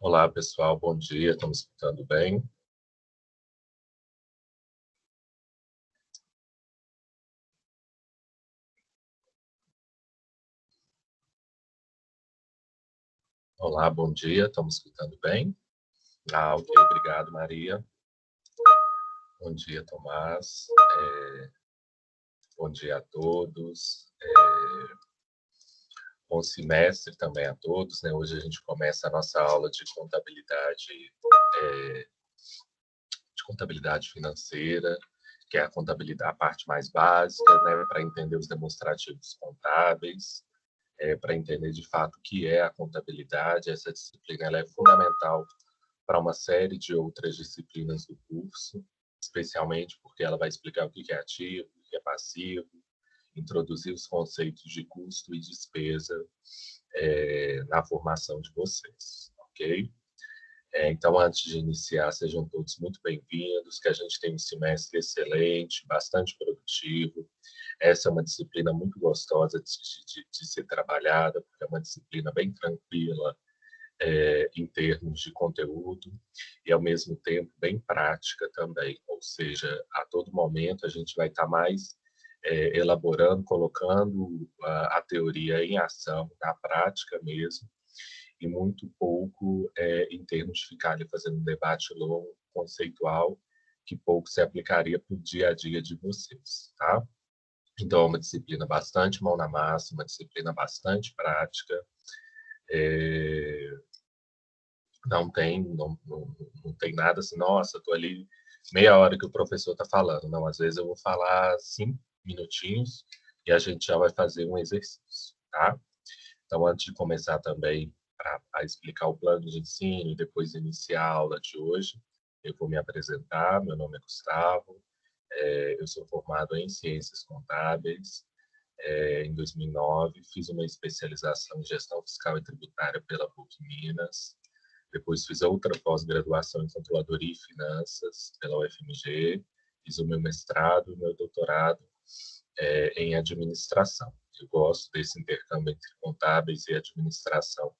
Olá, pessoal, bom dia. Estão me escutando bem? Olá, bom dia. Estão me escutando bem? Ok, obrigado, Maria. Bom dia, Tomás. Bom dia a todos. Bom semestre também a todos, né? Hoje a gente começa a nossa aula de contabilidade financeira, que é a contabilidade, a parte mais básica, né? Para entender os demonstrativos contábeis. Para entender de fato o que é a contabilidade. Essa disciplina ela é fundamental para uma série de outras disciplinas do curso, especialmente porque ela vai explicar o que é ativo, o que é passivo, introduzir os conceitos de custo e despesa na formação de vocês, ok? Então, antes de iniciar, sejam todos muito bem-vindos, que a gente tem um semestre excelente, bastante produtivo. Essa é uma disciplina muito gostosa de ser trabalhada, porque é uma disciplina bem tranquila, em termos de conteúdo e, ao mesmo tempo, bem prática também. Ou seja, a todo momento a gente vai estar mais elaborando, colocando a teoria em ação, na prática mesmo, e muito pouco em termos de ficar ali fazendo um debate longo, conceitual, que pouco se aplicaria para o dia a dia de vocês, tá? Então, é uma disciplina bastante mão na massa, uma disciplina bastante prática. É, não tem nada assim, nossa, estou ali meia hora que o professor está falando. Não, às vezes eu vou falar 5 minutinhos e a gente já vai fazer um exercício, tá? Então, antes de começar também a explicar o plano de ensino e depois iniciar a aula de hoje, eu vou me apresentar. Meu nome é Gustavo, eu sou formado em Ciências Contábeis. Em 2009, fiz uma especialização em Gestão Fiscal e Tributária pela PUC Minas. Depois fiz outra pós-graduação em Controladoria e Finanças pela UFMG. Fiz o meu mestrado e o meu doutorado em Administração. Eu gosto desse intercâmbio entre contábeis e administração,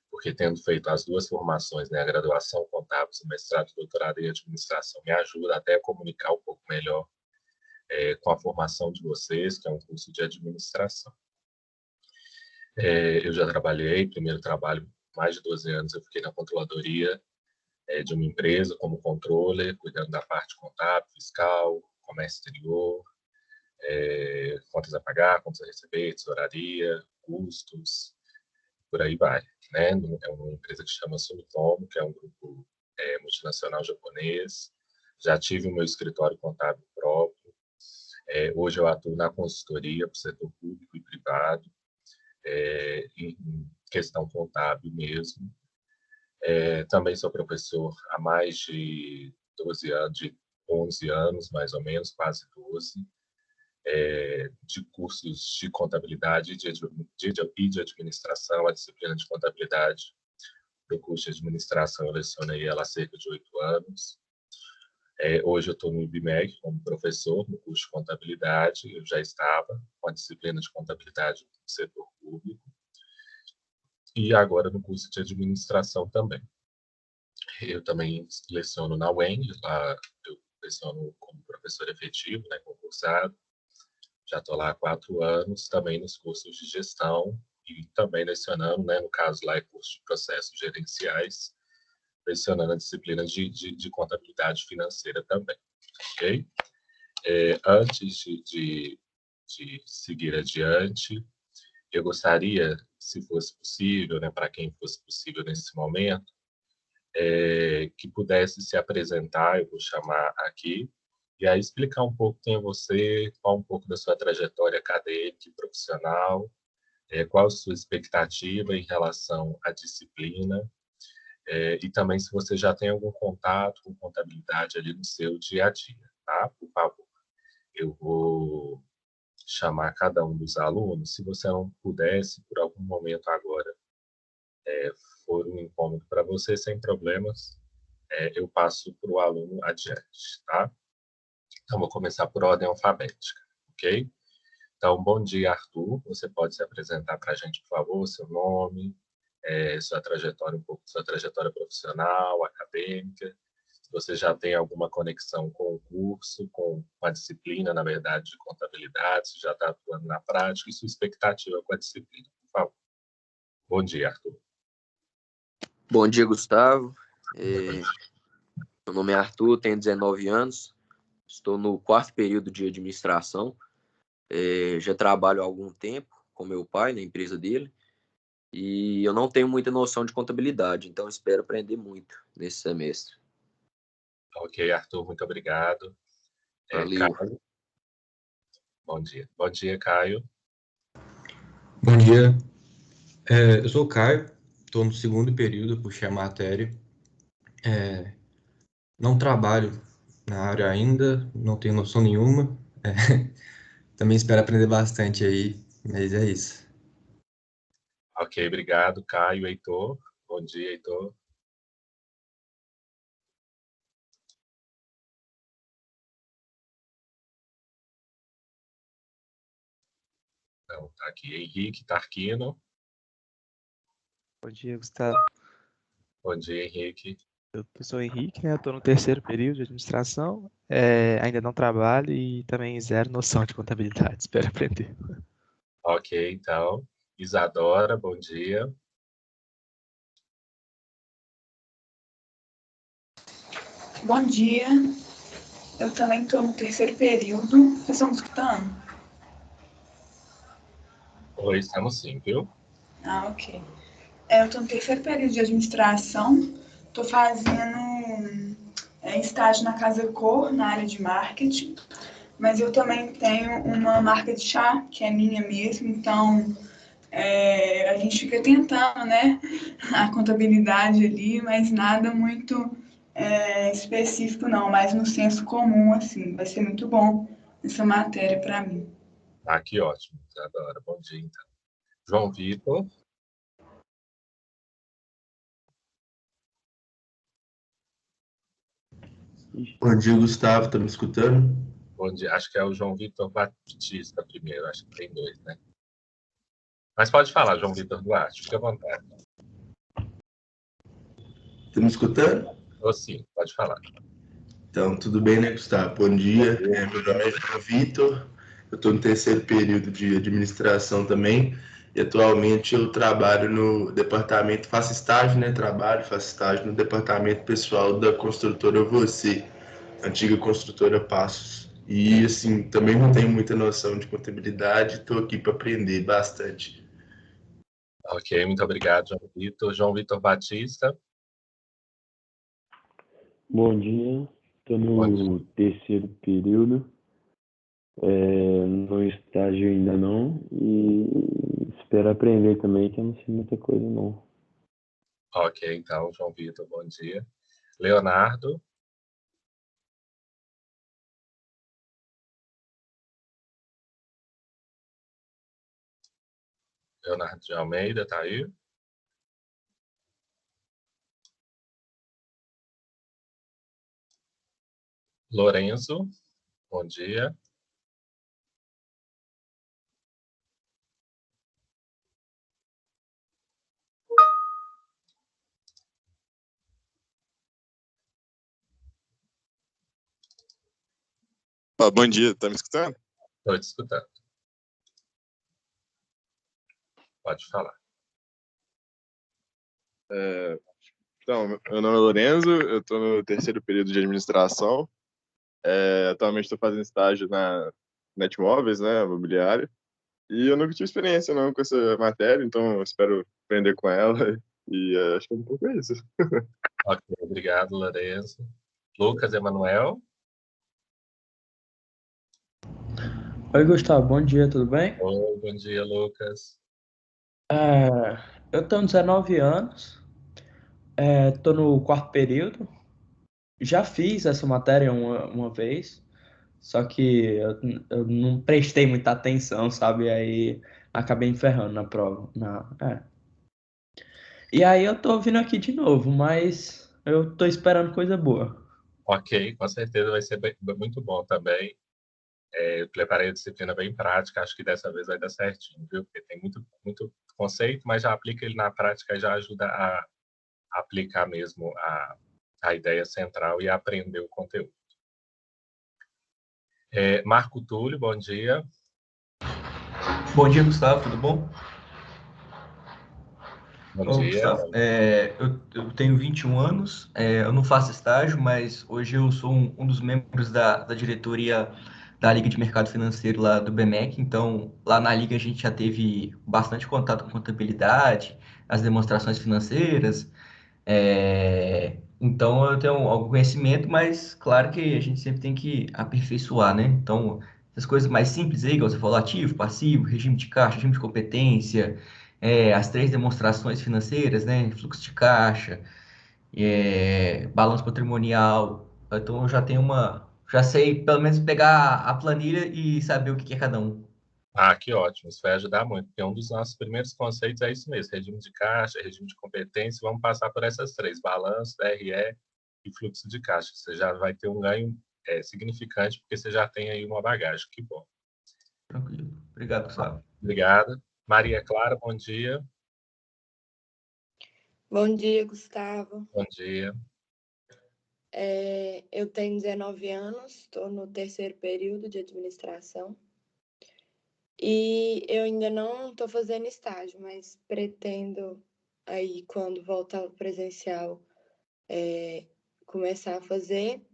porque tendo feito as duas formações, né, a graduação contábil, o mestrado e doutorado em administração, me ajuda até a comunicar um pouco melhor com a formação de vocês, que é um curso de administração. Eu já trabalhei, primeiro trabalho, mais de 12 anos, eu fiquei na controladoria de uma empresa como controller, cuidando da parte contábil, fiscal, comércio exterior, contas a pagar, contas a receber, tesouraria, custos, por aí vai, né? É uma empresa que chama Sumitomo, que é um grupo multinacional japonês. Já tive o meu escritório contábil próprio. Hoje eu atuo na consultoria para o setor público e privado, em questão contábil mesmo. Também sou professor há mais de 12 anos, de 11 anos, mais ou menos, quase 12, de cursos de contabilidade e de administração. A disciplina de contabilidade do curso de administração eu lecionei ela há cerca de 8 anos. Hoje eu estou no IBMEC como professor no curso de contabilidade. Eu já estava com a disciplina de contabilidade do setor público e agora no curso de administração também. Eu também leciono na UEM, lá eu leciono como professor efetivo, né, concursado. Já estou lá há 4 anos, também nos cursos de gestão e também lecionando, né, no caso lá é curso de processos gerenciais, lecionando a disciplina de contabilidade financeira também, ok? Antes de seguir adiante, eu gostaria, se fosse possível, né, para quem fosse possível nesse momento, que pudesse se apresentar. Eu vou chamar aqui, e aí explicar um pouco quem é você, qual um pouco da sua trajetória acadêmica e profissional, qual a sua expectativa em relação à disciplina, e também se você já tem algum contato com contabilidade ali no seu dia a dia, tá? Por favor. Eu vou chamar cada um dos alunos. Se você não pudesse, por algum momento agora, for um incômodo para você, sem problemas, eu passo para o aluno adiante, tá? Então, vou começar por ordem alfabética, ok? Então, bom dia, Arthur. Você pode se apresentar para a gente, por favor, seu nome, sua trajetória, um pouco sua trajetória profissional, acadêmica, se você já tem alguma conexão com o curso, com a disciplina, na verdade, de contabilidade, se já está atuando na prática, e sua expectativa com a disciplina, por favor. Bom dia, Arthur. Bom dia, Gustavo. Meu nome é Arthur, tenho 19 anos, estou no 4º período de administração. Já trabalho há algum tempo com meu pai na empresa dele e eu não tenho muita noção de contabilidade, então espero aprender muito nesse semestre. Ok, Arthur, muito obrigado. Valeu. Caio. Bom dia. Bom dia, Caio. Bom dia. Eu sou o Caio, estou no 2º período, puxei a matéria. Não trabalho na área ainda, não tenho noção nenhuma. Também espero aprender bastante aí, mas é isso. Ok, obrigado, Caio. Heitor. Bom dia, Heitor. Então, tá aqui Henrique Tarquino. Bom dia, Gustavo. Bom dia, Henrique. Eu sou o Henrique, né? Eu estou no 3º período de administração. Ainda não trabalho e também zero noção de contabilidade. Espero aprender. Ok, então. Isadora, bom dia. Bom dia. Eu também estou no 3º período. Vocês estão me escutando? Oi, estamos sim, viu? Ok. Eu estou no 3º período de administração. Estou fazendo estágio na Casa Cor, na área de marketing. Mas eu também tenho uma marca de chá, que é minha mesmo. Então, a gente fica tentando, né, a contabilidade ali, mas nada muito específico não, mas no senso comum, assim. Vai ser muito bom essa matéria para mim. Ah, que ótimo, Isadora. Bom dia, então. João Vitor. Bom dia, Gustavo. Tá me escutando? Bom dia. Acho que é o João Vitor Batista primeiro. Acho que tem 2, né? Mas pode falar, João Vitor Duarte. Fique à vontade. Tá me escutando? Ou sim, pode falar. Então, tudo bem, né, Gustavo? Bom dia. Meu nome é João Vitor. Eu estou no 3º período de administração também. E atualmente eu trabalho no departamento, faço estágio no departamento pessoal da construtora Você, antiga construtora Passos. E, assim, também não tenho muita noção de contabilidade, estou aqui para aprender bastante. Ok, muito obrigado, João Vitor. João Vitor Batista. Bom dia, estou no 3º período, no estágio ainda não, e espero aprender também, que eu não sei muita coisa não. Ok, então, João Vitor, bom dia. Leonardo. Leonardo de Almeida, tá aí? Lorenzo, bom dia. Bom dia, tá me escutando? Estou te escutando. Pode falar. Então, meu nome é Lorenzo, eu estou no 3º período de administração. Atualmente estou fazendo estágio na Netmóveis, né, imobiliária. E eu nunca tive experiência não com essa matéria, então eu espero aprender com ela. E acho que é um pouco isso. Ok, obrigado, Lorenzo. Lucas Emanuel. Oi, Gustavo, bom dia, tudo bem? Oi, bom dia, Lucas. Eu tenho 19 anos, estou no 4º período, já fiz essa matéria uma vez, só que eu não prestei muita atenção, sabe? Aí acabei me ferrando na prova. E aí eu tô vindo aqui de novo, mas eu tô esperando coisa boa. Ok, com certeza vai ser muito bom também. Eu preparei a disciplina bem prática, acho que dessa vez vai dar certinho, viu? Porque tem muito conceito, mas já aplica ele na prática e já ajuda a aplicar mesmo a ideia central e a aprender o conteúdo. Marco Túlio, bom dia. Bom dia, Gustavo, tudo bom? Bom dia. Gustavo, eu tenho 21 anos, eu não faço estágio, mas hoje eu sou um dos membros da diretoria da Liga de Mercado Financeiro lá do BMEC, então lá na Liga a gente já teve bastante contato com contabilidade, as demonstrações financeiras, então eu tenho algum conhecimento, mas claro que a gente sempre tem que aperfeiçoar, né? Então, essas coisas mais simples aí, igual você falou, ativo, passivo, regime de caixa, regime de competência, as 3 demonstrações financeiras, né? Fluxo de caixa, balanço patrimonial. Então eu já tenho já sei pelo menos pegar a planilha e saber o que é cada um. Que ótimo, isso vai ajudar muito, porque um dos nossos primeiros conceitos é isso mesmo, regime de caixa, regime de competência, vamos passar por essas 3, balanço, DRE e fluxo de caixa. Você já vai ter um ganho significante, porque você já tem aí uma bagagem, que bom. Tranquilo. Obrigado, Gustavo. Obrigado. Maria Clara, bom dia. Bom dia, Gustavo. Bom dia. Eu tenho 19 anos, estou no 3º período de administração e eu ainda não estou fazendo estágio, mas pretendo aí, quando voltar ao presencial, começar a fazer.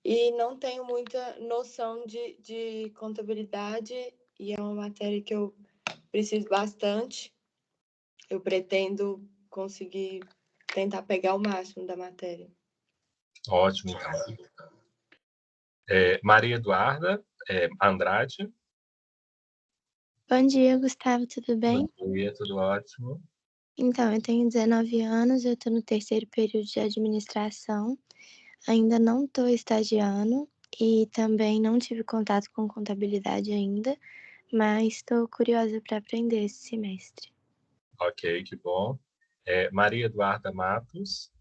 E não tenho muita noção de contabilidade e é uma matéria que eu preciso bastante. Eu pretendo conseguir tentar pegar o máximo da matéria. Ótimo, então. Maria Eduarda Andrade. Bom dia, Gustavo, tudo bem? Bom dia, tudo ótimo. Então, eu tenho 19 anos, eu estou no 3º período de administração, ainda não estou estagiando e também não tive contato com contabilidade ainda, mas estou curiosa para aprender esse semestre. Ok, que bom. Maria Eduarda Matos.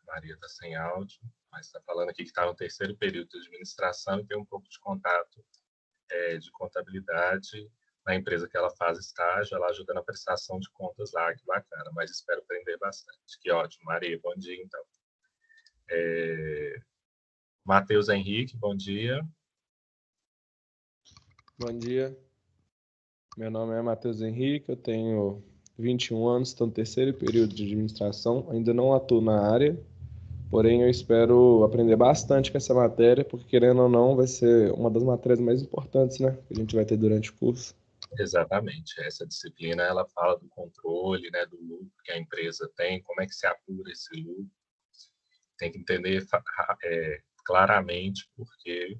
Maria está sem áudio, mas está falando aqui que está no 3º período de administração e tem um pouco de contato de contabilidade na empresa que ela faz estágio, ela ajuda na prestação de contas lá, que bacana, mas espero aprender bastante. Que ótimo, Maria, bom dia, então. Matheus Henrique, bom dia. Bom dia, meu nome é Matheus Henrique, eu tenho 21 anos, estou no 3º período de administração, ainda não atuo na área, porém eu espero aprender bastante com essa matéria, porque querendo ou não vai ser uma das matérias mais importantes, né, que a gente vai ter durante o curso. Exatamente, essa disciplina ela fala do controle, né, do lucro que a empresa tem, como é que se apura esse lucro, tem que entender claramente, porque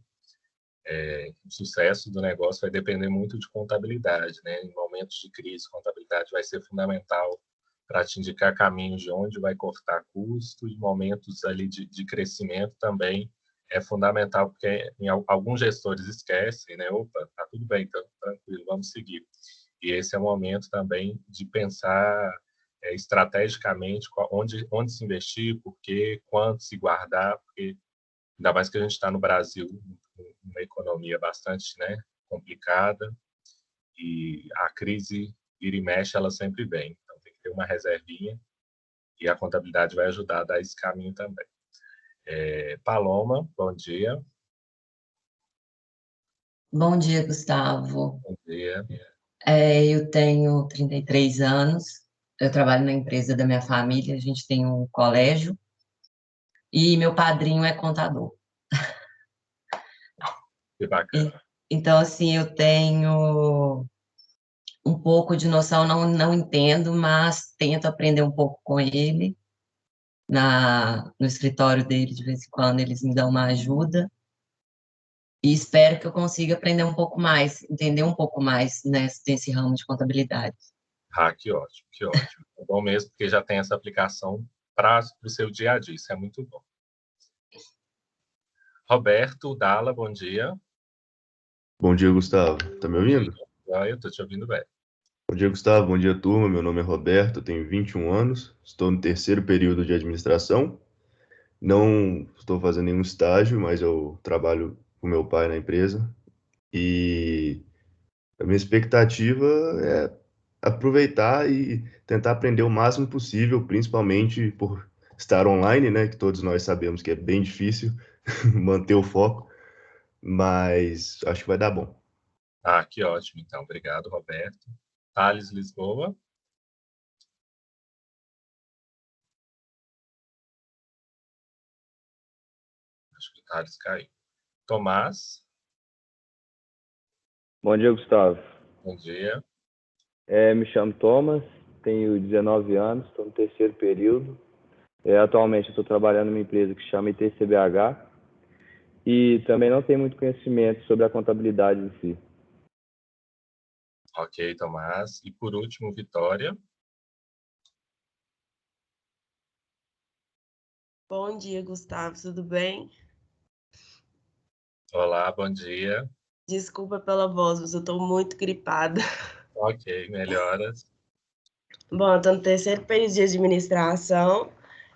o sucesso do negócio vai depender muito de contabilidade, né? Em momentos de crise, contabilidade vai ser fundamental para te indicar caminhos de onde vai cortar custo, e momentos ali de crescimento também é fundamental, porque alguns gestores esquecem, né? Opa, tá tudo bem, então tranquilo, vamos seguir. E esse é o momento também de pensar estrategicamente onde se investir, por quê, quanto se guardar, porque ainda mais que a gente está no Brasil, uma economia bastante, né, complicada, e a crise vira e mexe, ela sempre vem. Então tem que ter uma reservinha e a contabilidade vai ajudar a dar esse caminho também. Paloma, bom dia. Bom dia, Gustavo. Bom dia. Eu tenho 33 anos, eu trabalho na empresa da minha família, a gente tem um colégio e meu padrinho é contador. Que bacana. Então, assim, eu tenho um pouco de noção, não entendo, mas tento aprender um pouco com ele. No escritório dele, de vez em quando, eles me dão uma ajuda. E espero que eu consiga aprender um pouco mais, entender um pouco mais nesse ramo de contabilidade. Que ótimo, que ótimo. É bom mesmo, porque já tem essa aplicação para o seu dia a dia, isso é muito bom. Roberto Dalla, bom dia. Bom dia, Gustavo. Tá me ouvindo? Eu estou te ouvindo bem. Bom dia, Gustavo. Bom dia, turma. Meu nome é Roberto, tenho 21 anos, estou no terceiro período de administração. Não estou fazendo nenhum estágio, mas eu trabalho com meu pai na empresa. E a minha expectativa é aproveitar e tentar aprender o máximo possível, principalmente por estar online, né? Que todos nós sabemos que é bem difícil manter o foco, mas acho que vai dar bom. Ah, que ótimo, então. Obrigado, Roberto. Thales Lisboa. Acho que o Thales caiu. Tomás. Bom dia, Gustavo. Bom dia. Me chamo Thomas, tenho 19 anos, estou no terceiro período. Atualmente estou trabalhando numa empresa que chama ITCBH e também não tenho muito conhecimento sobre a contabilidade em si. Ok, Tomás. E por último, Vitória. Bom dia, Gustavo, tudo bem? Olá, bom dia. Desculpa pela voz, mas eu estou muito gripada. Ok, melhoras. Bom, eu estou no terceiro período de administração.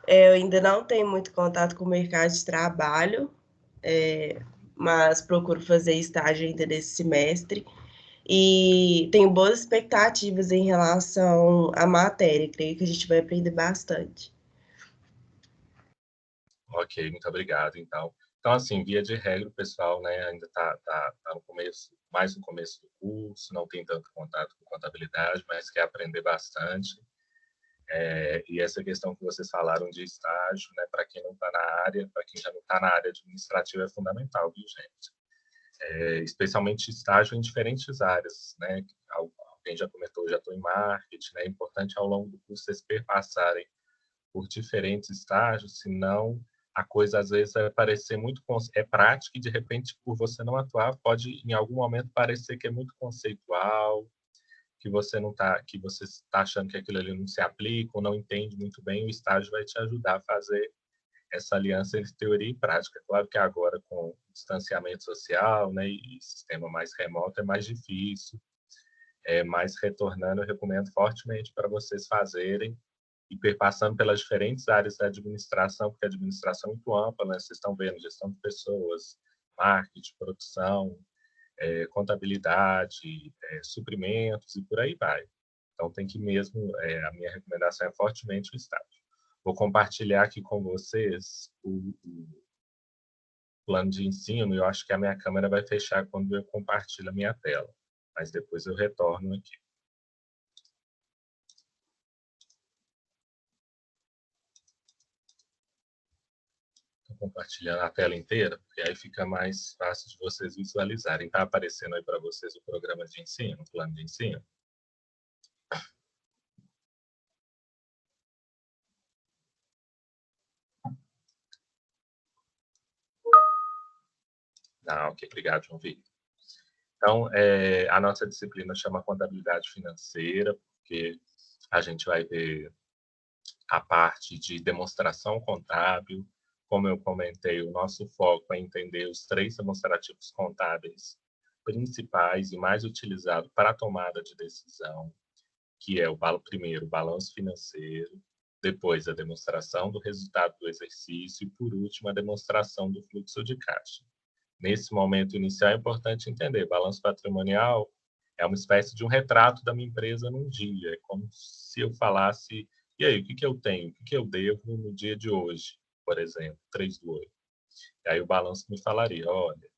Eu ainda não tenho muito contato com o mercado de trabalho, mas procuro fazer estágio ainda nesse semestre. E tenho boas expectativas em relação à matéria. Creio que a gente vai aprender bastante. Ok, muito obrigado, então. Então, assim, via de regra, o pessoal, né, ainda está no começo, mais no começo do curso, não tem tanto contato com contabilidade, mas quer aprender bastante. E essa questão que vocês falaram de estágio, né, para quem não está na área, para quem já não está na área administrativa, é fundamental, viu, gente? Especialmente estágio em diferentes áreas, né? Alguém já comentou, já estou em marketing, né? É importante ao longo do curso vocês perpassarem por diferentes estágios, senão a coisa às vezes vai parecer muito prática e de repente por você não atuar pode em algum momento parecer que é muito conceitual, que você está achando que aquilo ali não se aplica ou não entende muito bem. O estágio vai te ajudar a fazer essa aliança entre teoria e prática. Claro que agora com distanciamento social, né, e sistema mais remoto é mais difícil, mas retornando eu recomendo fortemente para vocês fazerem e perpassando pelas diferentes áreas da administração, porque a administração é muito ampla, né? Vocês estão vendo gestão de pessoas, marketing, produção, contabilidade, suprimentos e por aí vai. Então, tem que mesmo, a minha recomendação é fortemente o estágio. Vou compartilhar aqui com vocês o plano de ensino. Eu acho que a minha câmera vai fechar quando eu compartilho a minha tela, mas depois eu retorno aqui. Compartilhando a tela inteira, porque aí fica mais fácil de vocês visualizarem. Está aparecendo aí para vocês o programa de ensino, o plano de ensino? Ok, obrigado, João Vitor. Então, a nossa disciplina chama Contabilidade Financeira, porque a gente vai ver a parte de demonstração contábil. Como eu comentei, o nosso foco é entender os 3 demonstrativos contábeis principais e mais utilizados para a tomada de decisão, que é primeiro o balanço financeiro, depois a demonstração do resultado do exercício e, por último, a demonstração do fluxo de caixa. Nesse momento inicial, é importante entender, balanço patrimonial é uma espécie de um retrato da minha empresa num dia. É como se eu falasse, e aí, o que eu tenho? O que eu devo no dia de hoje, por exemplo, 3/8. E aí o balanço me falaria, olha,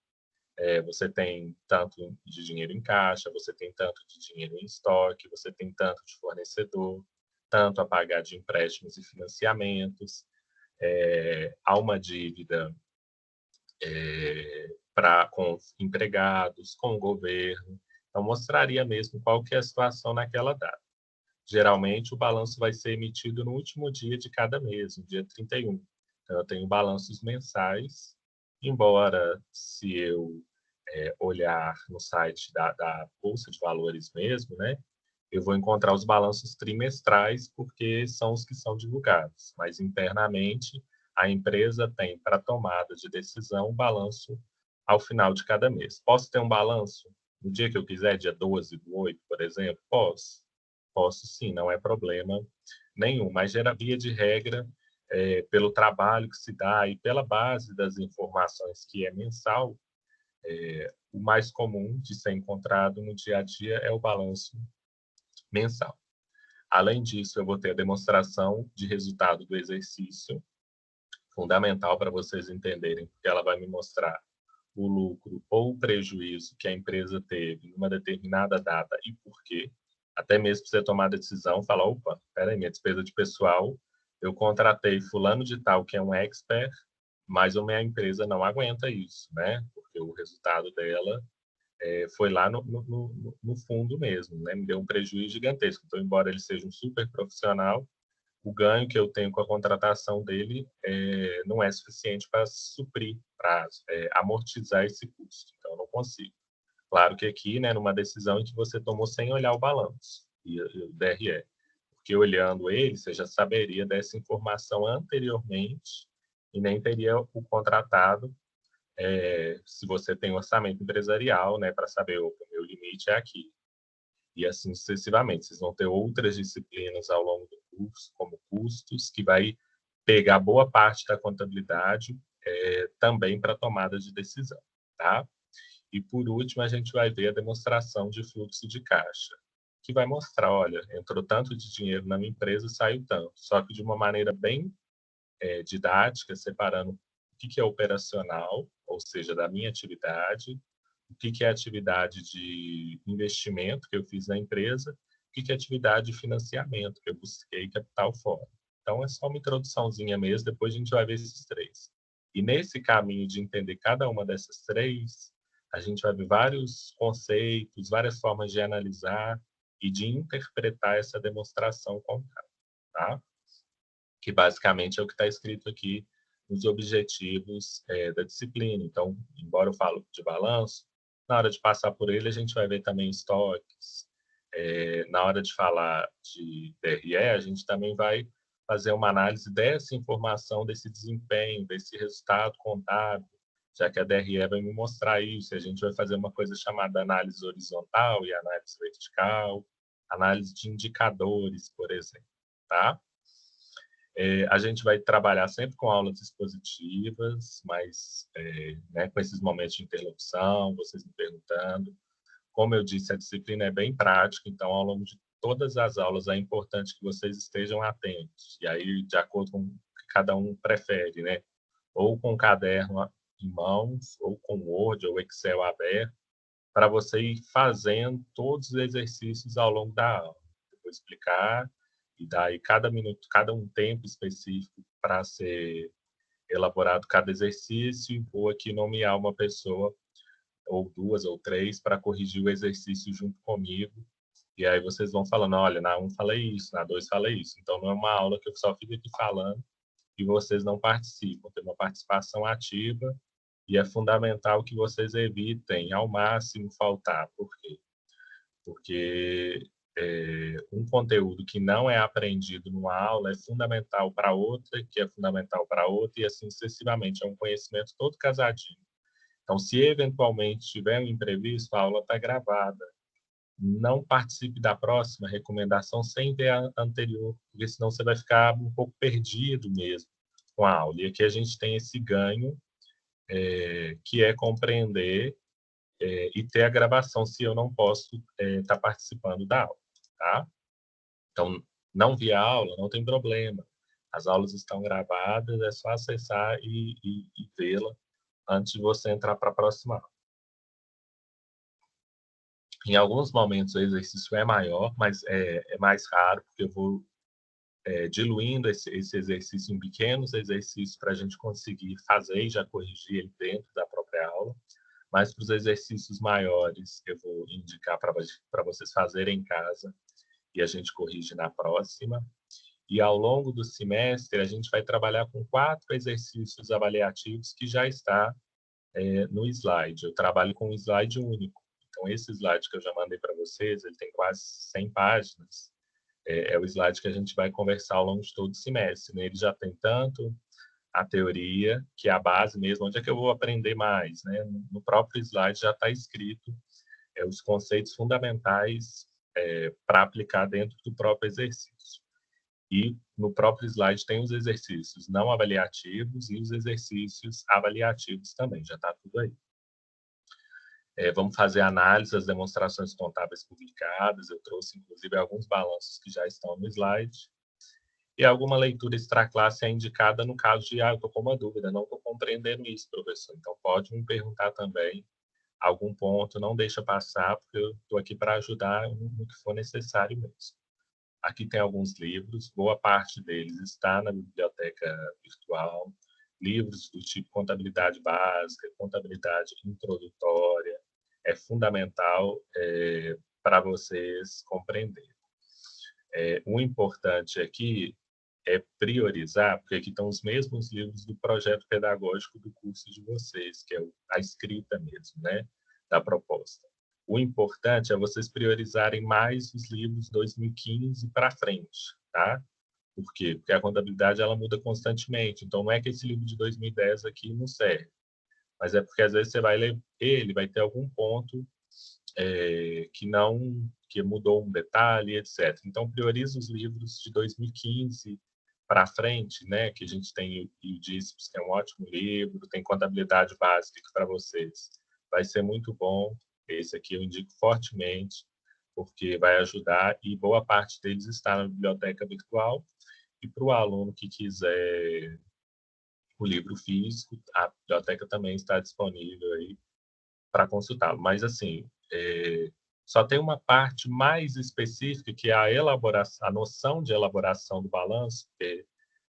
você tem tanto de dinheiro em caixa, você tem tanto de dinheiro em estoque, você tem tanto de fornecedor, tanto a pagar de empréstimos e financiamentos, há uma dívida com empregados, com o governo. Então, mostraria mesmo qual que é a situação naquela data. Geralmente, o balanço vai ser emitido no último dia de cada mês, no dia 31. Então, eu tenho balanços mensais, embora, se eu olhar no site da Bolsa de Valores mesmo, né, eu vou encontrar os balanços trimestrais, porque são os que são divulgados. Mas, internamente, a empresa tem, para tomada de decisão, um balanço ao final de cada mês. Posso ter um balanço no dia que eu quiser, dia 12/8, por exemplo? Posso. posso sim, não é problema nenhum. Mas, via de regra, pelo trabalho que se dá e pela base das informações que é mensal, o mais comum de ser encontrado no dia a dia é o balanço mensal. Além disso, eu vou ter a demonstração de resultado do exercício, fundamental para vocês entenderem, porque ela vai me mostrar o lucro ou o prejuízo que a empresa teve numa determinada data e por quê. Até mesmo para você tomar a decisão, falar, opa, peraí, minha despesa de pessoal, eu contratei fulano de tal, que é um expert, mas a minha empresa não aguenta isso, né? Porque o resultado dela foi lá no fundo mesmo, né? Me deu um prejuízo gigantesco. Então, embora ele seja um super profissional, o ganho que eu tenho com a contratação dele não é suficiente para suprir, para amortizar esse custo. Então, eu não consigo. Claro que aqui, né, numa decisão em que você tomou sem olhar o balanço e o DRE, porque olhando ele, você já saberia dessa informação anteriormente e nem teria o contratado se você tem um orçamento empresarial, né, para saber, o meu limite é aqui. E assim sucessivamente. Vocês vão ter outras disciplinas ao longo do curso, como custos, que vai pegar boa parte da contabilidade também para tomada de decisão, tá? E, por último, a gente vai ver a demonstração de fluxo de caixa, que vai mostrar, olha, entrou tanto de dinheiro na minha empresa, saiu tanto. Só que de uma maneira bem didática, separando o que é operacional, ou seja, da minha atividade, o que é atividade de investimento que eu fiz na empresa, o que é atividade de financiamento, que eu busquei capital fora. Então, é só uma introduçãozinha mesmo, depois a gente vai ver esses três. E nesse caminho de entender cada uma dessas três, a gente vai ver vários conceitos, várias formas de analisar e de interpretar essa demonstração contábil, tá? Que basicamente é o que está escrito aqui nos objetivos da disciplina. Então, embora eu falo de balanço, na hora de passar por ele, a gente vai ver também estoques. Na hora de falar de DRE, a gente também vai fazer uma análise dessa informação, desse desempenho, desse resultado contábil, já que a DRE vai me mostrar isso. A gente vai fazer uma coisa chamada análise horizontal e análise vertical, análise de indicadores, por exemplo, tá? A gente vai trabalhar sempre com aulas expositivas, mas né, com esses momentos de interlocução, vocês me perguntando. Como eu disse, a disciplina é bem prática, então, ao longo de todas as aulas, é importante que vocês estejam atentos. E aí, de acordo com o que cada um prefere, né? Ou com o caderno em mãos, ou com o Word ou Excel aberto, para você ir fazendo todos os exercícios ao longo da aula. Eu vou explicar e daí cada minuto, cada um tempo específico para ser elaborado cada exercício, e vou aqui nomear uma pessoa, ou duas ou três, para corrigir o exercício junto comigo. E aí vocês vão falando, olha, na 1 falei isso, na 2 falei isso. Então não é uma aula que eu só fico aqui falando e vocês não participam. Tem uma participação ativa e é fundamental que vocês evitem ao máximo faltar. Por quê? Porque um conteúdo que não é aprendido numa aula é fundamental para outra, que é fundamental para outra, e assim sucessivamente. É um conhecimento todo casadinho. Então, se eventualmente tiver um imprevisto, a aula está gravada. Não participe da próxima recomendação sem ver a anterior, porque senão você vai ficar um pouco perdido mesmo com a aula. E aqui a gente tem esse ganho, que é compreender e ter a gravação, se eu não posso estar participando da aula. Tá? Então, não vi a aula, não tem problema. As aulas estão gravadas, é só acessar e vê-la antes de você entrar para a próxima aula. Em alguns momentos o exercício é maior, mas é mais raro, porque eu vou diluindo esse exercício em pequenos exercícios para a gente conseguir fazer e já corrigir ele dentro da própria aula. Mas para os exercícios maiores, eu vou indicar para vocês fazerem em casa e a gente corrige na próxima. E ao longo do semestre, a gente vai trabalhar com 4 exercícios avaliativos que já está no slide. Eu trabalho com um slide único. Então, esse slide que eu já mandei para vocês, ele tem quase 100 páginas. É o slide que a gente vai conversar ao longo de todo o semestre. Né? Ele já tem tanto a teoria, que é a base mesmo, onde é que eu vou aprender mais. Né? No próprio slide já está escrito os conceitos fundamentais para aplicar dentro do próprio exercício. E no próprio slide tem os exercícios não avaliativos e os exercícios avaliativos também, já está tudo aí. Vamos fazer análise das demonstrações contábeis publicadas, eu trouxe inclusive alguns balanços que já estão no slide. E alguma leitura extraclasse é indicada no caso de, eu estou com uma dúvida, não estou compreendendo isso, professor. Então pode me perguntar também algum ponto, não deixa passar, porque eu estou aqui para ajudar no que for necessário mesmo. Aqui tem alguns livros, boa parte deles está na biblioteca virtual, livros do tipo contabilidade básica, contabilidade introdutória, é fundamental para vocês compreenderem. O importante aqui é priorizar, porque aqui estão os mesmos livros do projeto pedagógico do curso de vocês, que é a escrita mesmo, né, da proposta. O importante é vocês priorizarem mais os livros 2015 para frente, tá? Por quê? Porque a contabilidade ela muda constantemente. Então, não é que esse livro de 2010 aqui não serve, mas é porque às vezes você vai ler ele, vai ter algum ponto que mudou um detalhe, etc. Então, prioriza os livros de 2015 para frente, né? Que a gente tem o Díceps, que é um ótimo livro, tem contabilidade básica que para vocês vai ser muito bom. Esse aqui eu indico fortemente, porque vai ajudar e boa parte deles está na biblioteca virtual. E para o aluno que quiser o livro físico, a biblioteca também está disponível aí para consultá-lo. Mas, assim, só tem uma parte mais específica, que é a elaboração, a noção de elaboração do balanço, porque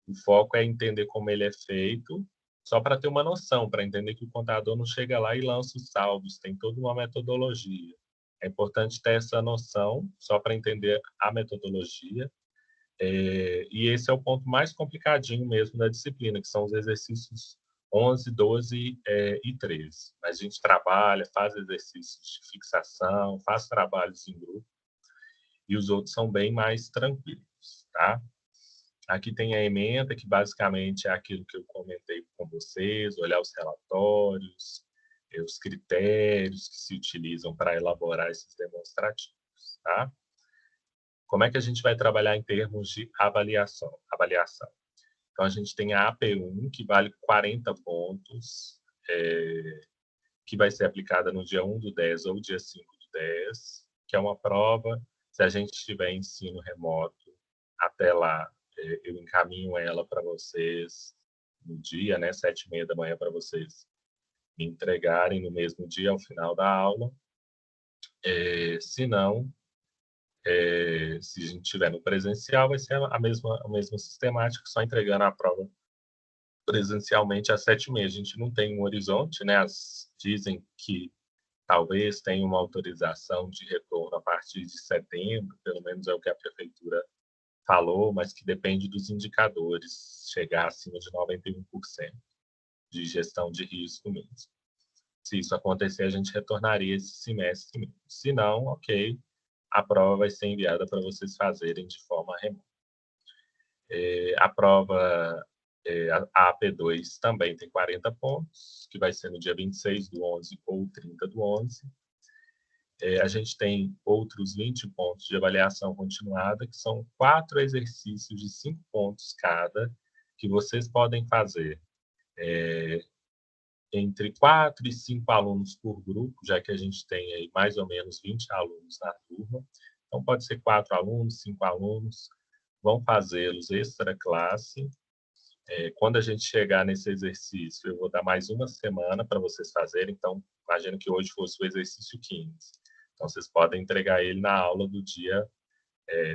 o foco é entender como ele é feito, só para ter uma noção, para entender que o contador não chega lá e lança os saldos, tem toda uma metodologia. É importante ter essa noção, só para entender a metodologia. E esse é o ponto mais complicadinho mesmo da disciplina, que são os exercícios 11, 12 e 13. Mas a gente trabalha, faz exercícios de fixação, faz trabalhos em grupo, e os outros são bem mais tranquilos, tá? Aqui tem a ementa, que basicamente é aquilo que eu comentei com vocês, olhar os relatórios, os critérios que se utilizam para elaborar esses demonstrativos, tá? Como é que a gente vai trabalhar em termos de avaliação? Então, a gente tem a AP1, que vale 40 pontos, que vai ser aplicada no dia 1/10 ou dia 5/10, que é uma prova, se a gente tiver ensino remoto, até lá, eu encaminho ela para vocês no dia, né, 7h30 da manhã, para vocês me entregarem no mesmo dia, ao final da aula. Se não, se a gente tiver no presencial, vai ser a mesma sistemática, só entregando a prova presencialmente às 7h30. A gente não tem um horizonte, né? Dizem que talvez tenha uma autorização de retorno a partir de setembro, pelo menos é o que a prefeitura falou, mas que depende dos indicadores, chegar acima de 91% de gestão de risco mesmo. Se isso acontecer, a gente retornaria esse semestre mesmo. Se não, ok, a prova vai ser enviada para vocês fazerem de forma remota. A prova, a AP2 também tem 40 pontos, que vai ser no dia 26/11 ou 30/11. A gente tem outros 20 pontos de avaliação continuada, que são 4 exercícios de 5 pontos cada, que vocês podem fazer entre 4 e 5 alunos por grupo, já que a gente tem aí mais ou menos 20 alunos na turma. Então, pode ser 4 alunos, 5 alunos, vão fazê-los extra classe. Quando a gente chegar nesse exercício, eu vou dar mais uma semana para vocês fazerem. Então, imagino que hoje fosse o exercício 15. Então, vocês podem entregar ele na aula do dia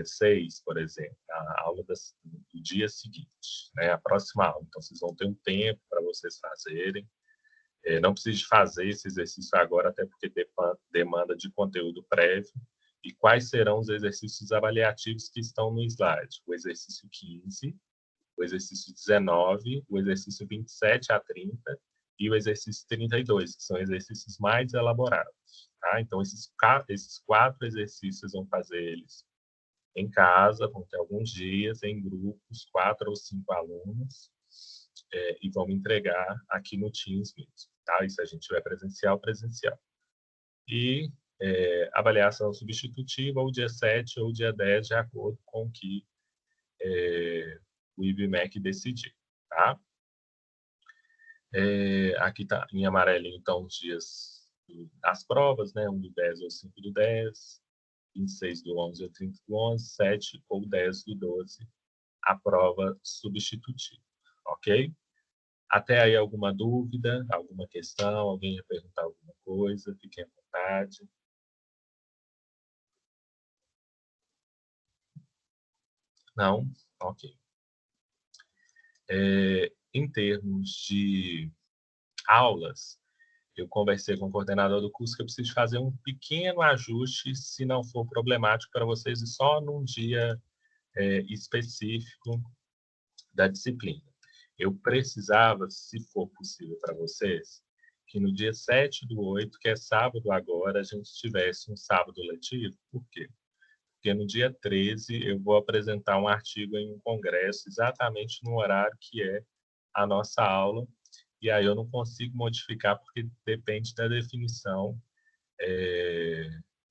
6, por exemplo, a aula do dia seguinte, né, a próxima aula. Então, vocês vão ter um tempo para vocês fazerem. Não precisa fazer esse exercício agora, até porque demanda de conteúdo prévio. E quais serão os exercícios avaliativos que estão no slide? O exercício 15, o exercício 19, o exercício 27 a 30 e o exercício 32, que são exercícios mais elaborados. Tá? Então, esses 4 exercícios vão fazer eles em casa, vão ter alguns dias, em grupos, 4 ou 5 alunos, e vão me entregar aqui no Teams mesmo. Tá? E se a gente tiver presencial. E avaliação substitutiva ou dia 7 ou dia 10, de acordo com o que o IBMEC decidir, tá? Aqui está em amarelinho, então, os dias das provas, né? 1 do 10 ou 5 do 10, 26 do 11 ou 30 do 11, 7 ou 10 do 12, a prova substitutiva, ok? Até aí, alguma dúvida, alguma questão, alguém ia perguntar alguma coisa, fiquem à vontade. Não? Ok. Em termos de aulas, eu conversei com o coordenador do curso que eu preciso fazer um pequeno ajuste, se não for problemático para vocês, e só num dia específico da disciplina. Eu precisava, se for possível para vocês, que no dia 7 do 8, que é sábado agora, a gente tivesse um sábado letivo. Por quê? Porque no dia 13 eu vou apresentar um artigo em um congresso, exatamente no horário que é a nossa aula, e aí eu não consigo modificar, porque depende da definição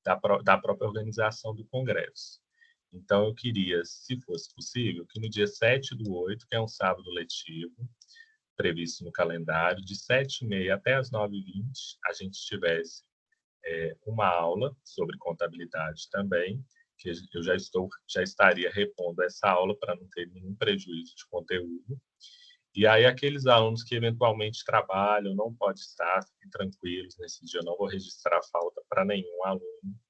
da própria organização do congresso. Então, eu queria, se fosse possível, que no dia 7 do 8, que é um sábado letivo, previsto no calendário, de 7h30 até as 9h20, a gente tivesse uma aula sobre contabilidade também, que eu já estaria repondo essa aula para não ter nenhum prejuízo de conteúdo. E aí, aqueles alunos que eventualmente trabalham, não pode estar, fiquem tranquilos, nesse dia eu não vou registrar falta para nenhum aluno.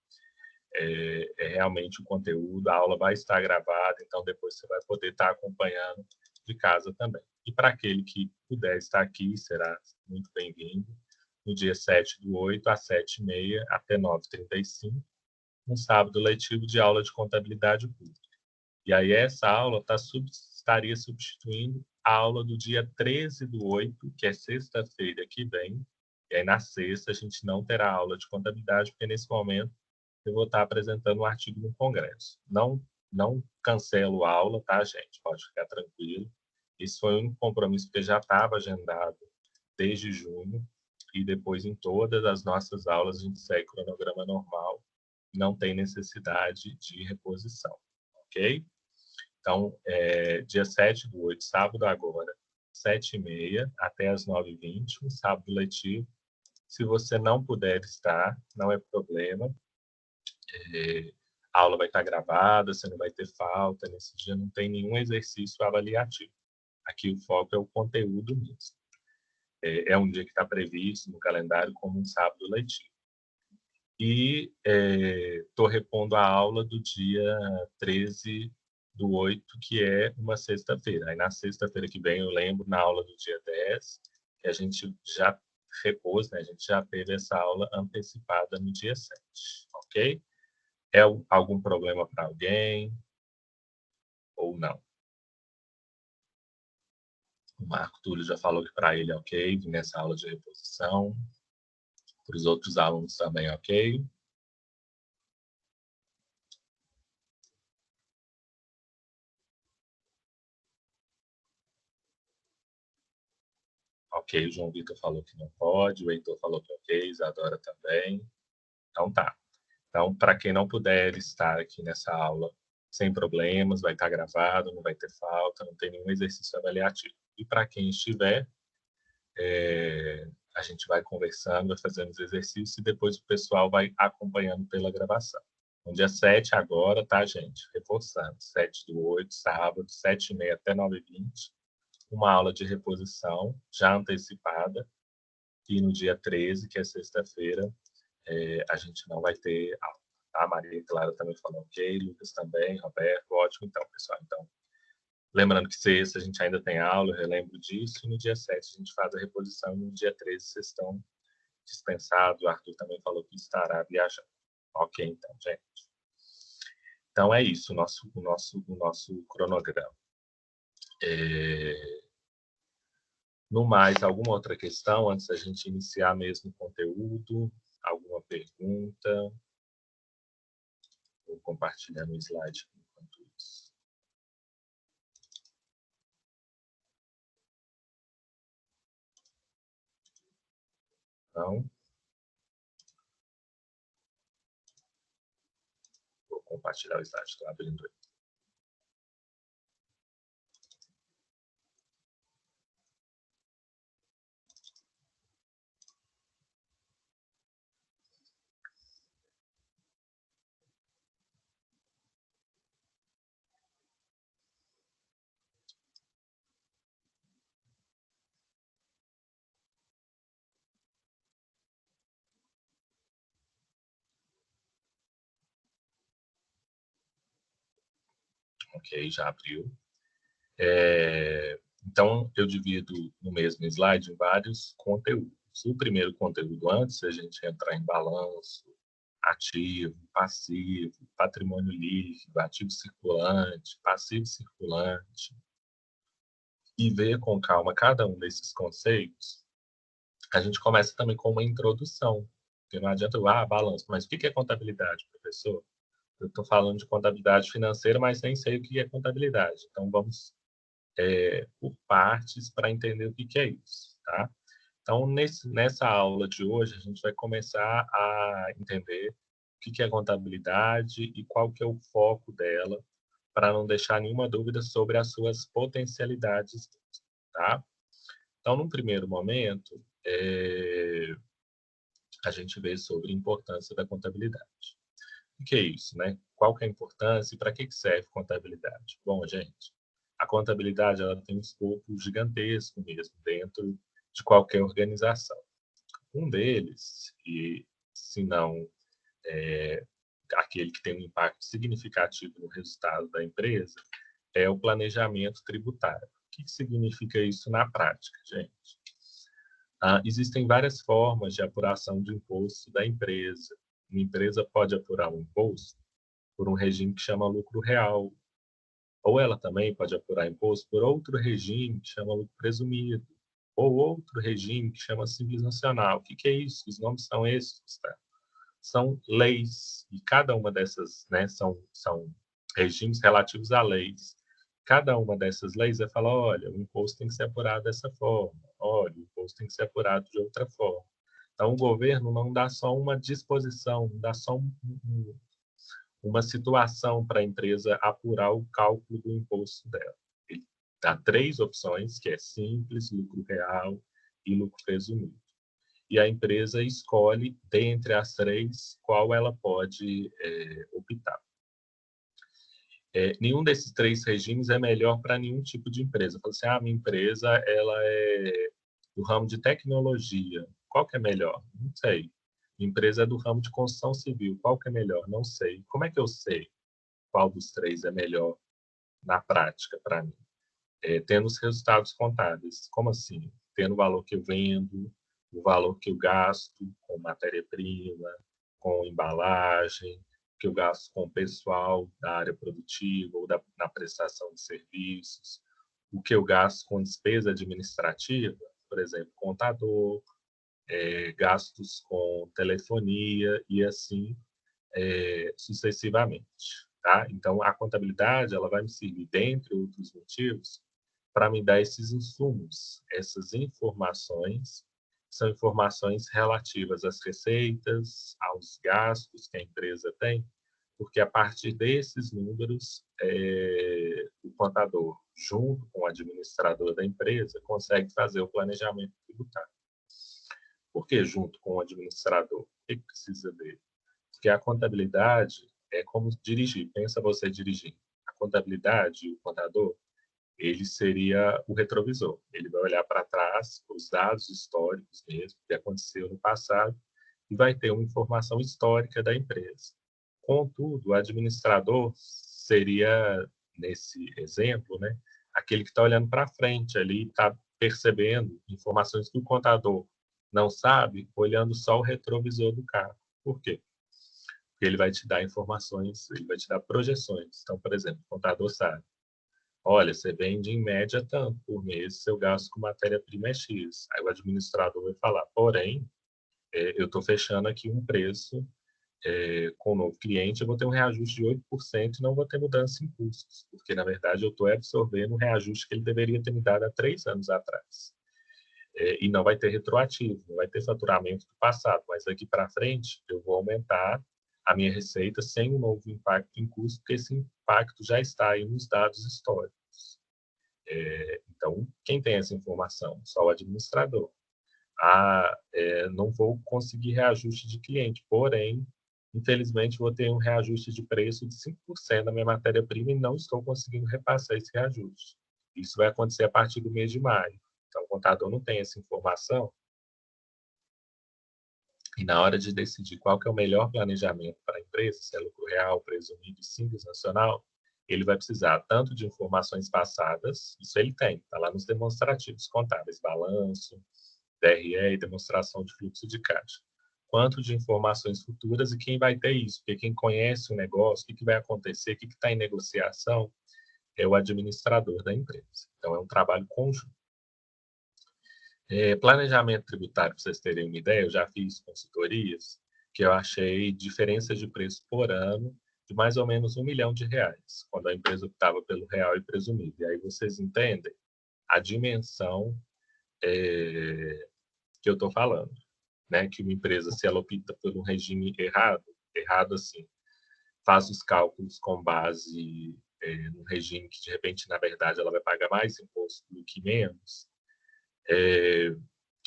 Realmente o conteúdo, a aula vai estar gravada, então depois você vai poder estar acompanhando de casa também. E para aquele que puder estar aqui, será muito bem-vindo, no dia 7 do 8, às 7h30 até 9h35, um sábado letivo de aula de contabilidade pública. E aí essa aula estaria substituindo a aula do dia 13 do 8, que é sexta-feira que vem, e aí na sexta a gente não terá aula de contabilidade, porque nesse momento eu vou estar apresentando um artigo no congresso. Não cancelo a aula, tá, gente? Pode ficar tranquilo. Isso foi um compromisso que já estava agendado desde junho, e depois em todas as nossas aulas a gente segue cronograma normal, não tem necessidade de reposição, ok? Então, dia 7 do 8, sábado agora, 7h30 até as 9h20, um sábado letivo. Se você não puder estar, não é problema. A aula vai estar gravada, você não vai ter falta, nesse dia não tem nenhum exercício avaliativo. Aqui o foco é o conteúdo mesmo. É um dia que está previsto no calendário como um sábado letivo. E estou repondo a aula do dia 13 do 8, que é uma sexta-feira. Aí na sexta-feira que vem, eu lembro, na aula do dia 10, que a gente já repôs, né? A gente já teve essa aula antecipada no dia 7, ok? É algum problema para alguém ou não? O Marco Túlio já falou que para ele é ok, vir nessa aula de reposição. Para os outros alunos também ok. Ok, o João Vitor falou que não pode, o Heitor falou que ok, Isadora também. Então tá. Então, para quem não puder estar aqui nessa aula, sem problemas, vai estar gravado, não vai ter falta, não tem nenhum exercício avaliativo. E para quem estiver, a gente vai conversando, vai fazendo os exercícios e depois o pessoal vai acompanhando pela gravação. No dia 7 agora, tá, gente? Reforçando, 7 do 8, sábado, 7h30 até 9h20, uma aula de reposição já antecipada. E no dia 13, que é sexta-feira, a gente não vai ter aula. A Maria Clara também falou ok, Lucas também, Roberto, ótimo. Então, pessoal, lembrando que sexta a gente ainda tem aula, eu relembro disso, e no dia 7 a gente faz a reposição, e no dia 13 vocês estão dispensados, o Arthur também falou que estará viajando. Ok, então, gente. Então, é isso, o nosso cronograma. No mais, alguma outra questão antes da gente iniciar mesmo o conteúdo? Alguma pergunta? Vou compartilhar o slide enquanto isso. Não? compartilhar o slide. Estou abrindo ele. Ok, já abriu. Então, eu divido no mesmo slide em vários conteúdos. O primeiro conteúdo, antes a gente entrar em balanço, ativo, passivo, patrimônio líquido, ativo circulante, passivo circulante, e ver com calma cada um desses conceitos, a gente começa também com uma introdução. Porque não adianta, balanço, mas o que é contabilidade, professor? Eu estou falando de contabilidade financeira, mas nem sei o que é contabilidade. Então, vamos por partes para entender o que é isso, tá? Então, nessa aula de hoje, a gente vai começar a entender o que é contabilidade e qual que é o foco dela, para não deixar nenhuma dúvida sobre as suas potencialidades, tá? Então, num primeiro momento, a gente vê sobre a importância da contabilidade. O que é isso, né? Qual que é a importância e para que serve contabilidade? Bom, gente, a contabilidade ela tem um escopo gigantesco mesmo dentro de qualquer organização. Um deles, e se não aquele que tem um impacto significativo no resultado da empresa, é o planejamento tributário. O que significa isso na prática, gente? Existem várias formas de apuração de imposto da empresa. Uma empresa pode apurar um imposto por um regime que chama lucro real, ou ela também pode apurar imposto por outro regime que chama lucro presumido, ou outro regime que chama Simples Nacional. O que é isso? Os nomes são esses, tá? São leis, e cada uma dessas, né, são regimes relativos a leis. Cada uma dessas leis vai falar, olha, o imposto tem que ser apurado dessa forma, olha, o imposto tem que ser apurado de outra forma. Então, o governo não dá só uma disposição, não dá só uma situação para a empresa apurar o cálculo do imposto dela. Ele dá 3 opções, que é simples, lucro real e lucro presumido. E a empresa escolhe, dentre as 3, qual ela pode optar. Nenhum desses 3 regimes é melhor para nenhum tipo de empresa. Fala assim, minha empresa ela é do ramo de tecnologia. Qual que é melhor? Não sei. Minha empresa é do ramo de construção civil. Qual que é melhor? Não sei. Como é que eu sei qual dos 3 é melhor na prática para mim? Tendo os resultados contábeis. Como assim? Tendo o valor que eu vendo, o valor que eu gasto com matéria-prima, com embalagem, que eu gasto com o pessoal da área produtiva ou na prestação de serviços, o que eu gasto com despesa administrativa, por exemplo, contador, gastos com telefonia e assim sucessivamente. Tá? Então, a contabilidade ela vai me servir, dentre outros motivos, para me dar esses insumos, essas informações, são informações relativas às receitas, aos gastos que a empresa tem, porque a partir desses números, o contador, junto com o administrador da empresa, consegue fazer o planejamento tributário. Por que junto com o administrador? O que precisa dele? Porque a contabilidade é como dirigir. Pensa você dirigir. A contabilidade e o contador, ele seria o retrovisor. Ele vai olhar para trás, os dados históricos mesmo, que aconteceu no passado, e vai ter uma informação histórica da empresa. Contudo, o administrador seria, nesse exemplo, né, aquele que está olhando para frente ali, está percebendo informações que o contador não sabe, olhando só o retrovisor do carro. Por quê? Porque ele vai te dar informações, ele vai te dar projeções. Então, por exemplo, o contador sabe, olha, você vende em média tanto por mês, seu gasto com matéria-prima é X. Aí o administrador vai falar, porém, eu estou fechando aqui um preço com o novo cliente, eu vou ter um reajuste de 8% e não vou ter mudança em custos, porque, na verdade, eu estou absorvendo um reajuste que ele deveria ter me dado há 3 anos atrás. E não vai ter retroativo, não vai ter faturamento do passado, mas daqui para frente eu vou aumentar a minha receita sem um novo impacto em custo, porque esse impacto já está aí nos dados históricos. Então, quem tem essa informação? Só o administrador. Não vou conseguir reajuste de cliente, porém, infelizmente, vou ter um reajuste de preço de 5% da minha matéria-prima e não estou conseguindo repassar esse reajuste. Isso vai acontecer a partir do mês de maio. Então, o contador não tem essa informação. E na hora de decidir qual que é o melhor planejamento para a empresa, se é lucro real, presumido e simples nacional, ele vai precisar tanto de informações passadas, isso ele tem, está lá nos demonstrativos contábeis, balanço, DRE e demonstração de fluxo de caixa, quanto de informações futuras e quem vai ter isso, porque quem conhece o negócio, o que vai acontecer, o que está em negociação, é o administrador da empresa. Então, é um trabalho conjunto. Planejamento tributário, para vocês terem uma ideia, eu já fiz consultorias que eu achei diferenças de preço por ano de mais ou menos R$1 milhão, quando a empresa optava pelo real e presumido. E aí vocês entendem a dimensão que eu estou falando, né? Que uma empresa, se ela opta por um regime errado assim, faz os cálculos com base num regime que, de repente, na verdade, ela vai pagar mais imposto do que menos,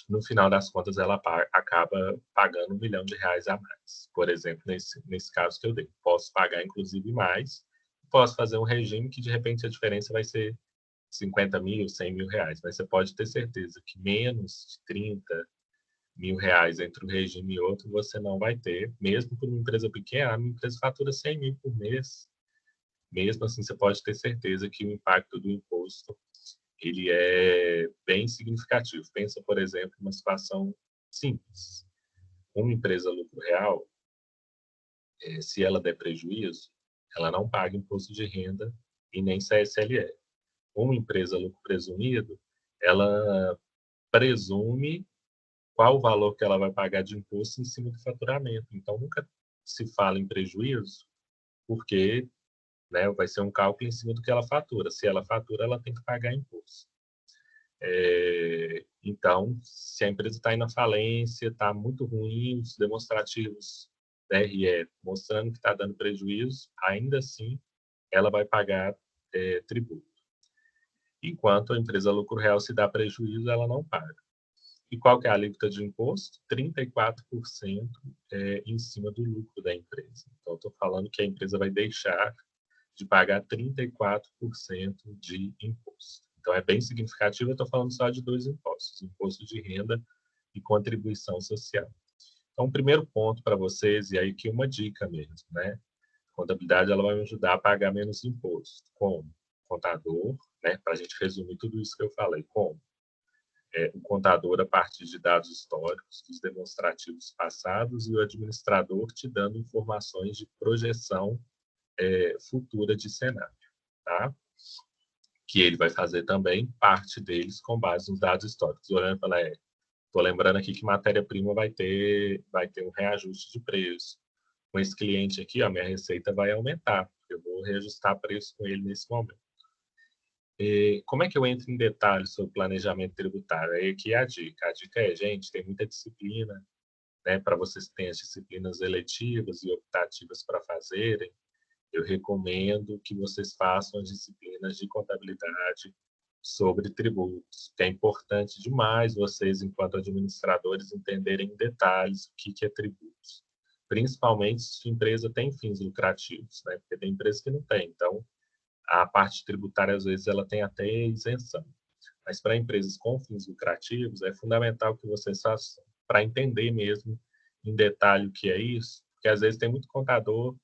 no final das contas, ela acaba pagando R$1 milhão a mais. Por exemplo, nesse caso que eu dei. Posso pagar, inclusive, mais. Posso fazer um regime que, de repente, a diferença vai ser 50 mil, 100 mil reais. Mas você pode ter certeza que menos de 30 mil reais entre um regime e outro você não vai ter. Mesmo por uma empresa pequena, a minha empresa fatura 100 mil por mês. Mesmo assim, você pode ter certeza que o impacto do imposto ele é bem significativo. Pensa, por exemplo, uma situação simples. Uma empresa lucro real, se ela der prejuízo, ela não paga imposto de renda e nem CSLL. Uma empresa lucro presumido, ela presume qual o valor que ela vai pagar de imposto em cima do faturamento. Então, nunca se fala em prejuízo, porque vai ser um cálculo em cima do que ela fatura. Se ela fatura, ela tem que pagar imposto. Então, se a empresa está indo à falência, está muito ruim, os demonstrativos DRE mostrando que está dando prejuízo, ainda assim, ela vai pagar tributo. Enquanto a empresa lucro real, se dá prejuízo, ela não paga. E qual que é a alíquota de imposto? 34% em cima do lucro da empresa. Então, estou falando que a empresa vai deixar de pagar 34% de imposto. Então, é bem significativo, eu estou falando só de dois impostos, imposto de renda e contribuição social. Então, o primeiro ponto para vocês, e aí que uma dica mesmo, né? A contabilidade ela vai me ajudar a pagar menos imposto. Como? Contador, né? Para a gente resumir tudo isso que eu falei. Como? O contador a partir de dados históricos, dos demonstrativos passados, e o administrador te dando informações de projeção futura de cenário, tá? Que ele vai fazer também parte deles com base nos dados históricos. Olhando para ela, estou lembrando aqui que matéria-prima vai ter um reajuste de preço. Com esse cliente aqui, a minha receita vai aumentar, porque eu vou reajustar preço com ele nesse momento. Como é que eu entro em detalhes sobre planejamento tributário? Aí aqui é a dica. A dica é, gente, tem muita disciplina, né? Para vocês que têm as disciplinas eletivas e optativas para fazerem, eu recomendo que vocês façam as disciplinas de contabilidade sobre tributos, que é importante demais vocês, enquanto administradores, entenderem em detalhes o que é tributos. Principalmente se a empresa tem fins lucrativos, né? Porque tem empresas que não tem. Então, a parte tributária, às vezes, ela tem até isenção. Mas para empresas com fins lucrativos, é fundamental que vocês façam para entender mesmo em detalhe o que é isso, porque às vezes tem muito contador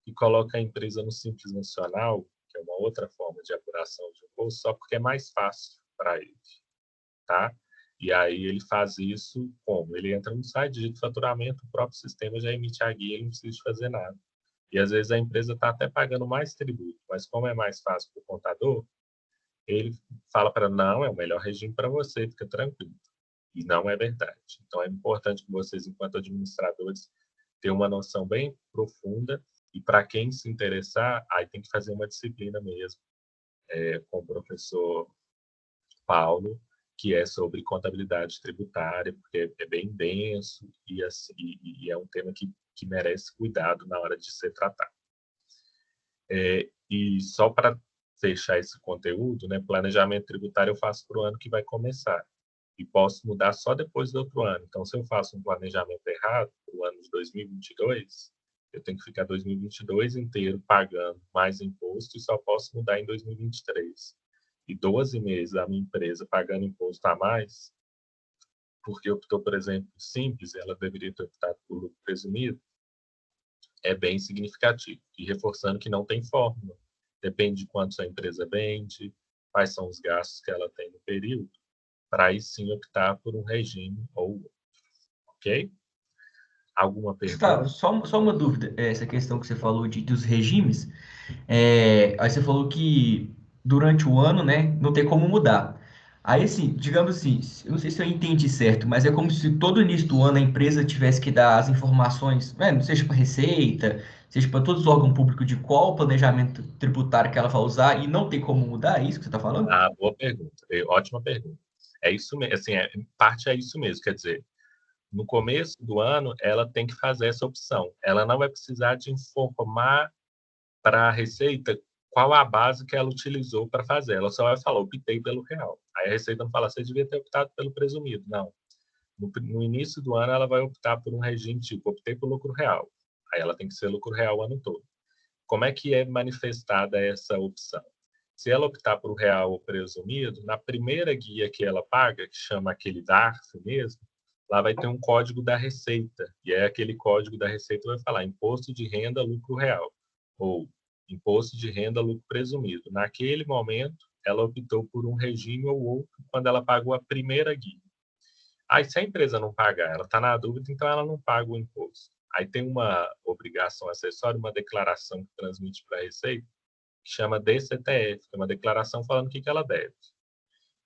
que coloca a empresa no Simples Nacional, que é uma outra forma de apuração de imposto, só porque é mais fácil para ele, tá? E aí ele faz isso como? Ele entra no site, digita faturamento, o próprio sistema já emite a guia, ele não precisa fazer nada. E às vezes a empresa está até pagando mais tributo, mas como é mais fácil para o contador, ele fala para não, é o melhor regime para você, fica tranquilo. E não é verdade. Então é importante que vocês, enquanto administradores, tenham uma noção bem profunda. E para quem se interessar, aí tem que fazer uma disciplina mesmo, com o professor Paulo, que é sobre contabilidade tributária, porque é bem denso e é um tema que que merece cuidado na hora de ser tratado. E só para fechar esse conteúdo, né, planejamento tributário eu faço para o ano que vai começar. E posso mudar só depois do outro ano. Então, se eu faço um planejamento errado para o ano de 2022, eu tenho que ficar 2022 inteiro pagando mais imposto e só posso mudar em 2023. E 12 meses a minha empresa pagando imposto a mais, porque optou, por exemplo, simples, ela deveria ter optado por lucro presumido, é bem significativo. E reforçando que não tem fórmula. Depende de quanto a empresa vende, quais são os gastos que ela tem no período, para aí sim optar por um regime ou outro. Ok? Alguma pergunta? Só uma dúvida, essa questão que você falou dos regimes, aí você falou que durante o ano, né, não tem como mudar. Aí, assim, digamos assim, eu não sei se eu entendi certo, mas é como se todo início do ano a empresa tivesse que dar as informações, seja para Receita, seja para todos os órgãos públicos de qual planejamento tributário que ela vai usar e não tem como mudar, é isso que você está falando? Ah, boa pergunta. Ótima pergunta. É isso mesmo, assim, em parte é isso mesmo, quer dizer, no começo do ano, ela tem que fazer essa opção. Ela não vai precisar de informar para a Receita qual a base que ela utilizou para fazer. Ela só vai falar, optei pelo real. Aí a Receita não fala, você devia ter optado pelo presumido. Não. No início do ano, ela vai optar por um regime tipo, optei por lucro real. Aí ela tem que ser lucro real o ano todo. Como é que é manifestada essa opção? Se ela optar por real ou presumido, na primeira guia que ela paga, que chama aquele DARF mesmo, lá vai ter um código da Receita. E é aquele código da Receita vai falar Imposto de Renda Lucro Real ou Imposto de Renda Lucro Presumido. Naquele momento, ela optou por um regime ou outro quando ela pagou a primeira guia. Aí, se a empresa não pagar, ela está na dúvida, então ela não paga o imposto. Aí tem uma obrigação acessória, uma declaração que transmite para a Receita, que chama DCTF, que é uma declaração falando o que ela deve.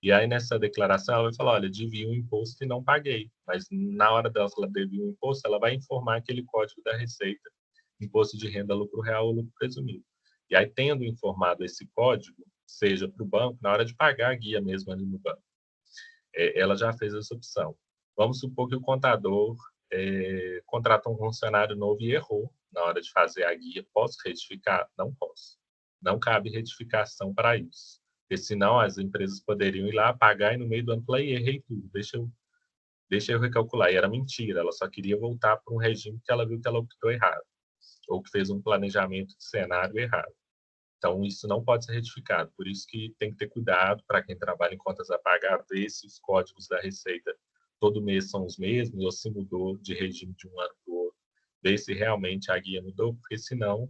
E aí, nessa declaração, ela vai falar, olha, devia um imposto e não paguei. Mas na hora dela falar devia um imposto, ela vai informar aquele código da Receita, Imposto de Renda, Lucro Real ou Lucro Presumido. E aí, tendo informado esse código, seja para o banco, na hora de pagar a guia mesmo ali no banco, ela já fez essa opção. Vamos supor que o contador contratou um funcionário novo e errou na hora de fazer a guia. Posso retificar? Não posso. Não cabe retificação para isso. Porque senão as empresas poderiam ir lá, pagar e no meio do ano falar, errei tudo, deixa eu recalcular. E era mentira, ela só queria voltar para um regime que ela viu que ela optou errado. Ou que fez um planejamento de cenário errado. Então, isso não pode ser retificado. Por isso que tem que ter cuidado para quem trabalha em contas a pagar, ver se os códigos da Receita todo mês são os mesmos, ou se mudou de regime de um ano para o outro. Ver se realmente a guia mudou, porque senão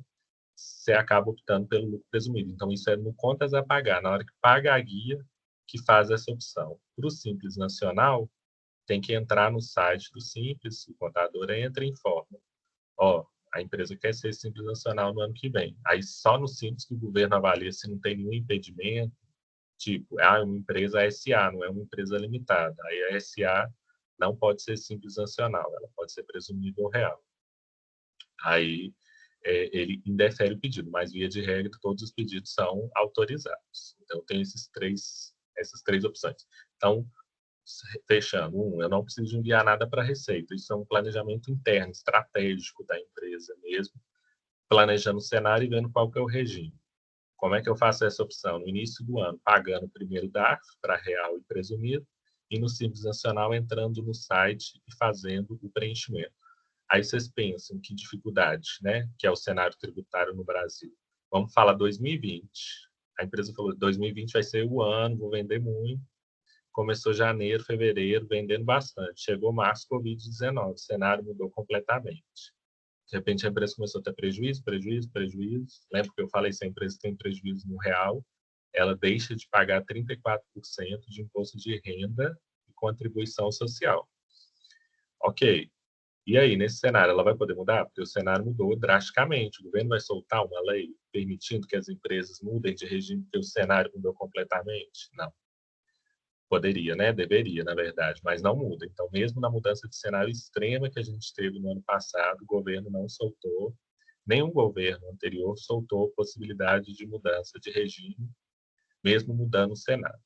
você acaba optando pelo lucro presumido. Então, isso é no contas a pagar. Na hora que paga a guia, que faz essa opção. Para o Simples Nacional, tem que entrar no site do Simples, o contador entra e informa. A empresa quer ser Simples Nacional no ano que vem. Aí só no Simples que o governo avalia se não tem nenhum impedimento, tipo, é uma empresa SA, não é uma empresa limitada. Aí a SA não pode ser Simples Nacional, ela pode ser presumível real. Aí ele indefere o pedido, mas via de regra todos os pedidos são autorizados. Então tem essas três opções. Então, fechando, eu não preciso enviar nada para a Receita. Isso é um planejamento interno, estratégico da empresa mesmo, planejando o cenário e vendo qual que é o regime. Como é que eu faço essa opção? No início do ano, pagando o primeiro DARF para real e presumido, e no Simples Nacional entrando no site e fazendo o preenchimento. Aí vocês pensam que dificuldade, né? Que é o cenário tributário no Brasil. Vamos falar 2020. A empresa falou 2020 vai ser o ano, vou vender muito. Começou janeiro, fevereiro, vendendo bastante. Chegou março, Covid-19. O cenário mudou completamente. De repente, a empresa começou a ter prejuízo. Lembra que eu falei, se a empresa tem prejuízo no real, ela deixa de pagar 34% de imposto de renda e contribuição social. Ok. E aí, nesse cenário, ela vai poder mudar? Porque o cenário mudou drasticamente. O governo vai soltar uma lei permitindo que as empresas mudem de regime porque o cenário mudou completamente? Não. Poderia, né? Deveria, na verdade, mas não muda. Então, mesmo na mudança de cenário extrema que a gente teve no ano passado, o governo não soltou, nenhum governo anterior soltou possibilidade de mudança de regime, mesmo mudando o cenário.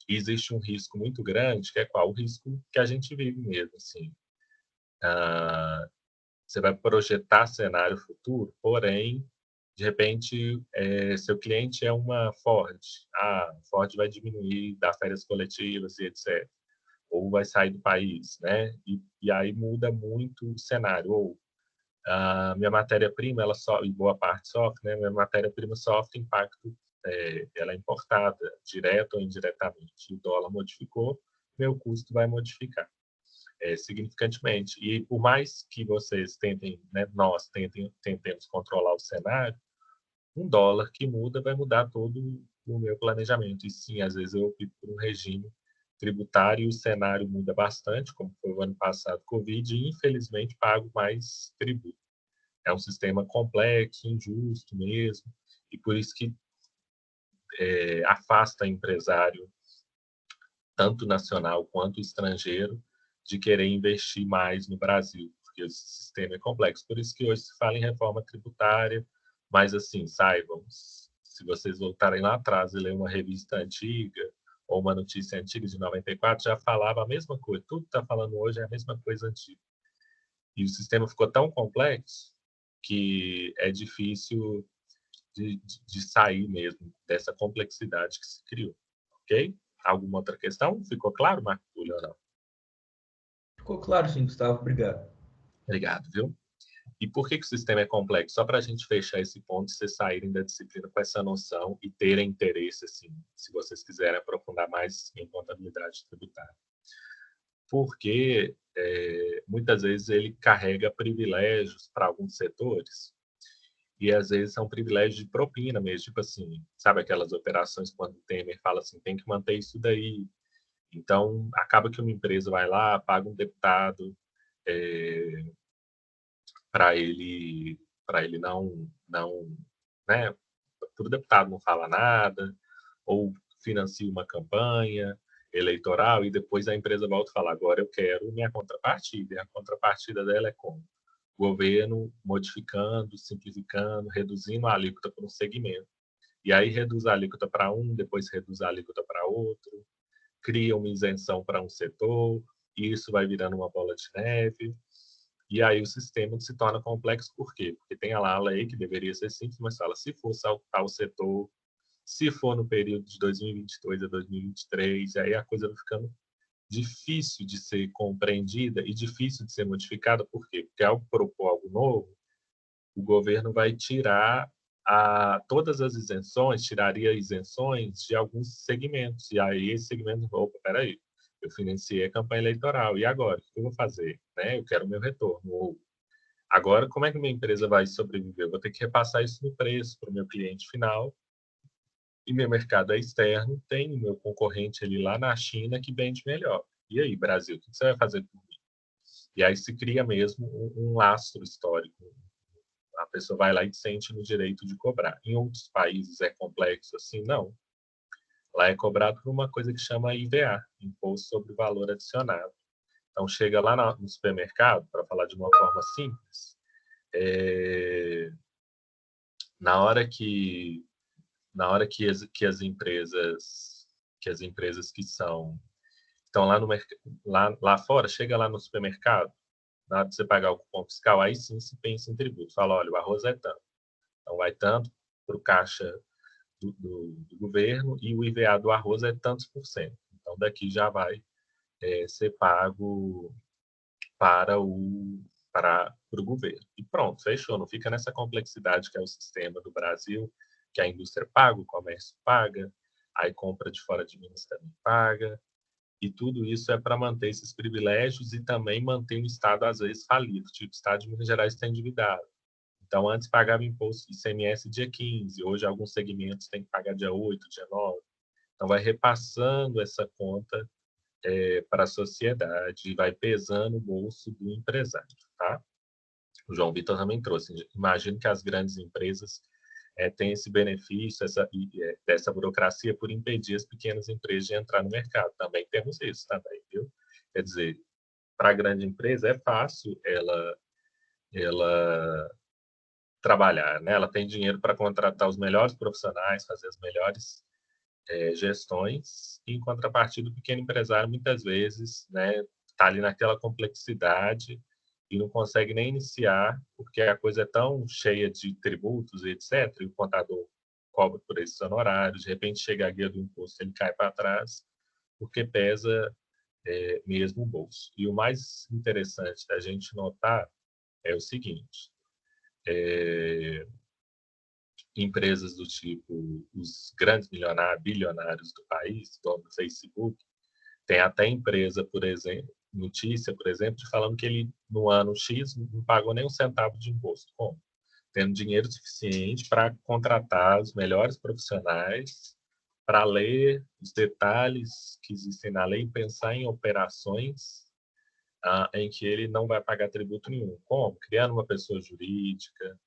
E existe um risco muito grande, que é qual? O risco que a gente vive mesmo, assim. você vai projetar cenário futuro, porém, de repente, seu cliente é uma Ford. A Ford vai diminuir, dar férias coletivas e etc. Ou vai sair do país, né? E aí muda muito o cenário. Ou a minha matéria-prima, ela só, em boa parte sofre, né? Minha matéria-prima sofre impacto, ela é importada, direto ou indiretamente. O dólar modificou, meu custo vai modificar significantemente. E por mais que vocês tentem, né, nós tentemos controlar o cenário, um dólar que muda vai mudar todo o meu planejamento. E sim, às vezes eu opto por um regime tributário e o cenário muda bastante, como foi o ano passado, Covid, e infelizmente pago mais tributo. É um sistema complexo, injusto mesmo, e por isso que afasta empresário, tanto nacional quanto estrangeiro, de querer investir mais no Brasil, porque esse sistema é complexo. Por isso que hoje se fala em reforma tributária, mas assim, saibam, se vocês voltarem lá atrás e ler uma revista antiga ou uma notícia antiga de 94, já falava a mesma coisa. Tudo que está falando hoje é a mesma coisa antiga. E o sistema ficou tão complexo que é difícil de sair mesmo dessa complexidade que se criou. Ok? Alguma outra questão? Ficou claro, Marco Túlio, ou não? Ficou claro, sim, Gustavo. Obrigado. Obrigado, viu? E por que o sistema é complexo? Só para a gente fechar esse ponto e vocês saírem da disciplina com essa noção e terem interesse, assim, se vocês quiserem aprofundar mais em contabilidade tributária. Porque muitas vezes ele carrega privilégios para alguns setores e às vezes são privilégios de propina mesmo, tipo assim, sabe aquelas operações quando o Temer fala assim, tem que manter isso daí. Então, acaba que uma empresa vai lá, paga um deputado para ele não, né, o deputado não fala nada, ou financia uma campanha eleitoral e depois a empresa volta e fala, agora eu quero minha contrapartida. E a contrapartida dela é como? O governo modificando, simplificando, reduzindo a alíquota para um segmento. E aí reduz a alíquota para um, depois reduz a alíquota para outro, cria uma isenção para um setor, e isso vai virando uma bola de neve. E aí o sistema se torna complexo, por quê? Porque tem lá a lei que deveria ser simples, mas fala, se for tal setor, se for no período de 2022 a 2023, aí a coisa vai ficando difícil de ser compreendida e difícil de ser modificada, por quê? Porque ao propor algo novo, o governo vai tirar todas as isenções, tiraria isenções de alguns segmentos, e aí esse segmento, opa, peraí, eu financiei a campanha eleitoral, e agora? O que eu vou fazer? Né? Eu quero o meu retorno. Ou, agora, como é que minha empresa vai sobreviver? Eu vou ter que repassar isso no preço para o meu cliente final, e meu mercado é externo, tem o meu concorrente ali lá na China que vende melhor. E aí, Brasil, o que você vai fazer por mim? E aí se cria mesmo um lastro histórico. A pessoa vai lá e sente no direito de cobrar. Em outros países é complexo assim? Não. Lá é cobrado por uma coisa que chama IVA, Imposto sobre Valor Adicionado. Então, chega lá no supermercado, para falar de uma forma simples, na hora que as empresas que estão lá fora, chega lá no supermercado, na hora de você pagar o cupom fiscal, aí sim se pensa em tributo. Fala, olha, o arroz é tanto. Então, vai tanto para o caixa do governo e o IVA do arroz é tantos %. Então, daqui já vai ser pago para o governo. E pronto, fechou. Não fica nessa complexidade que é o sistema do Brasil, que a indústria paga, o comércio paga, aí compra de fora de Minas também paga. E tudo isso é para manter esses privilégios e também manter o Estado, às vezes, falido. Tipo, o Estado de Minas Gerais está endividado. Então, antes pagava imposto ICMS dia 15, hoje alguns segmentos têm que pagar dia 8, dia 9. Então, vai repassando essa conta para a sociedade e vai pesando o bolso do empresário, tá? O João Vitor também trouxe. Imagino que as grandes empresas têm esse benefício dessa burocracia por impedir as pequenas empresas de entrar no mercado. Também temos isso, também, viu? Quer dizer, para a grande empresa é fácil ela trabalhar, né? Ela tem dinheiro para contratar os melhores profissionais, fazer as melhores gestões, e, em contrapartida, o pequeno empresário, muitas vezes, né, está ali naquela complexidade e não consegue nem iniciar, porque a coisa é tão cheia de tributos e etc., e o contador cobra por esses honorários, de repente chega a guia do imposto, ele cai para trás, porque pesa mesmo o bolso. E o mais interessante da gente notar é o seguinte, empresas do tipo os grandes bilionários do país, dono do Facebook, tem até empresa, por exemplo, notícia, por exemplo, de falando que ele, no ano X, não pagou nem um centavo de imposto. Como? Tendo dinheiro suficiente para contratar os melhores profissionais, para ler os detalhes que existem na lei e pensar em operações em que ele não vai pagar tributo nenhum. Como? Criando uma pessoa jurídica,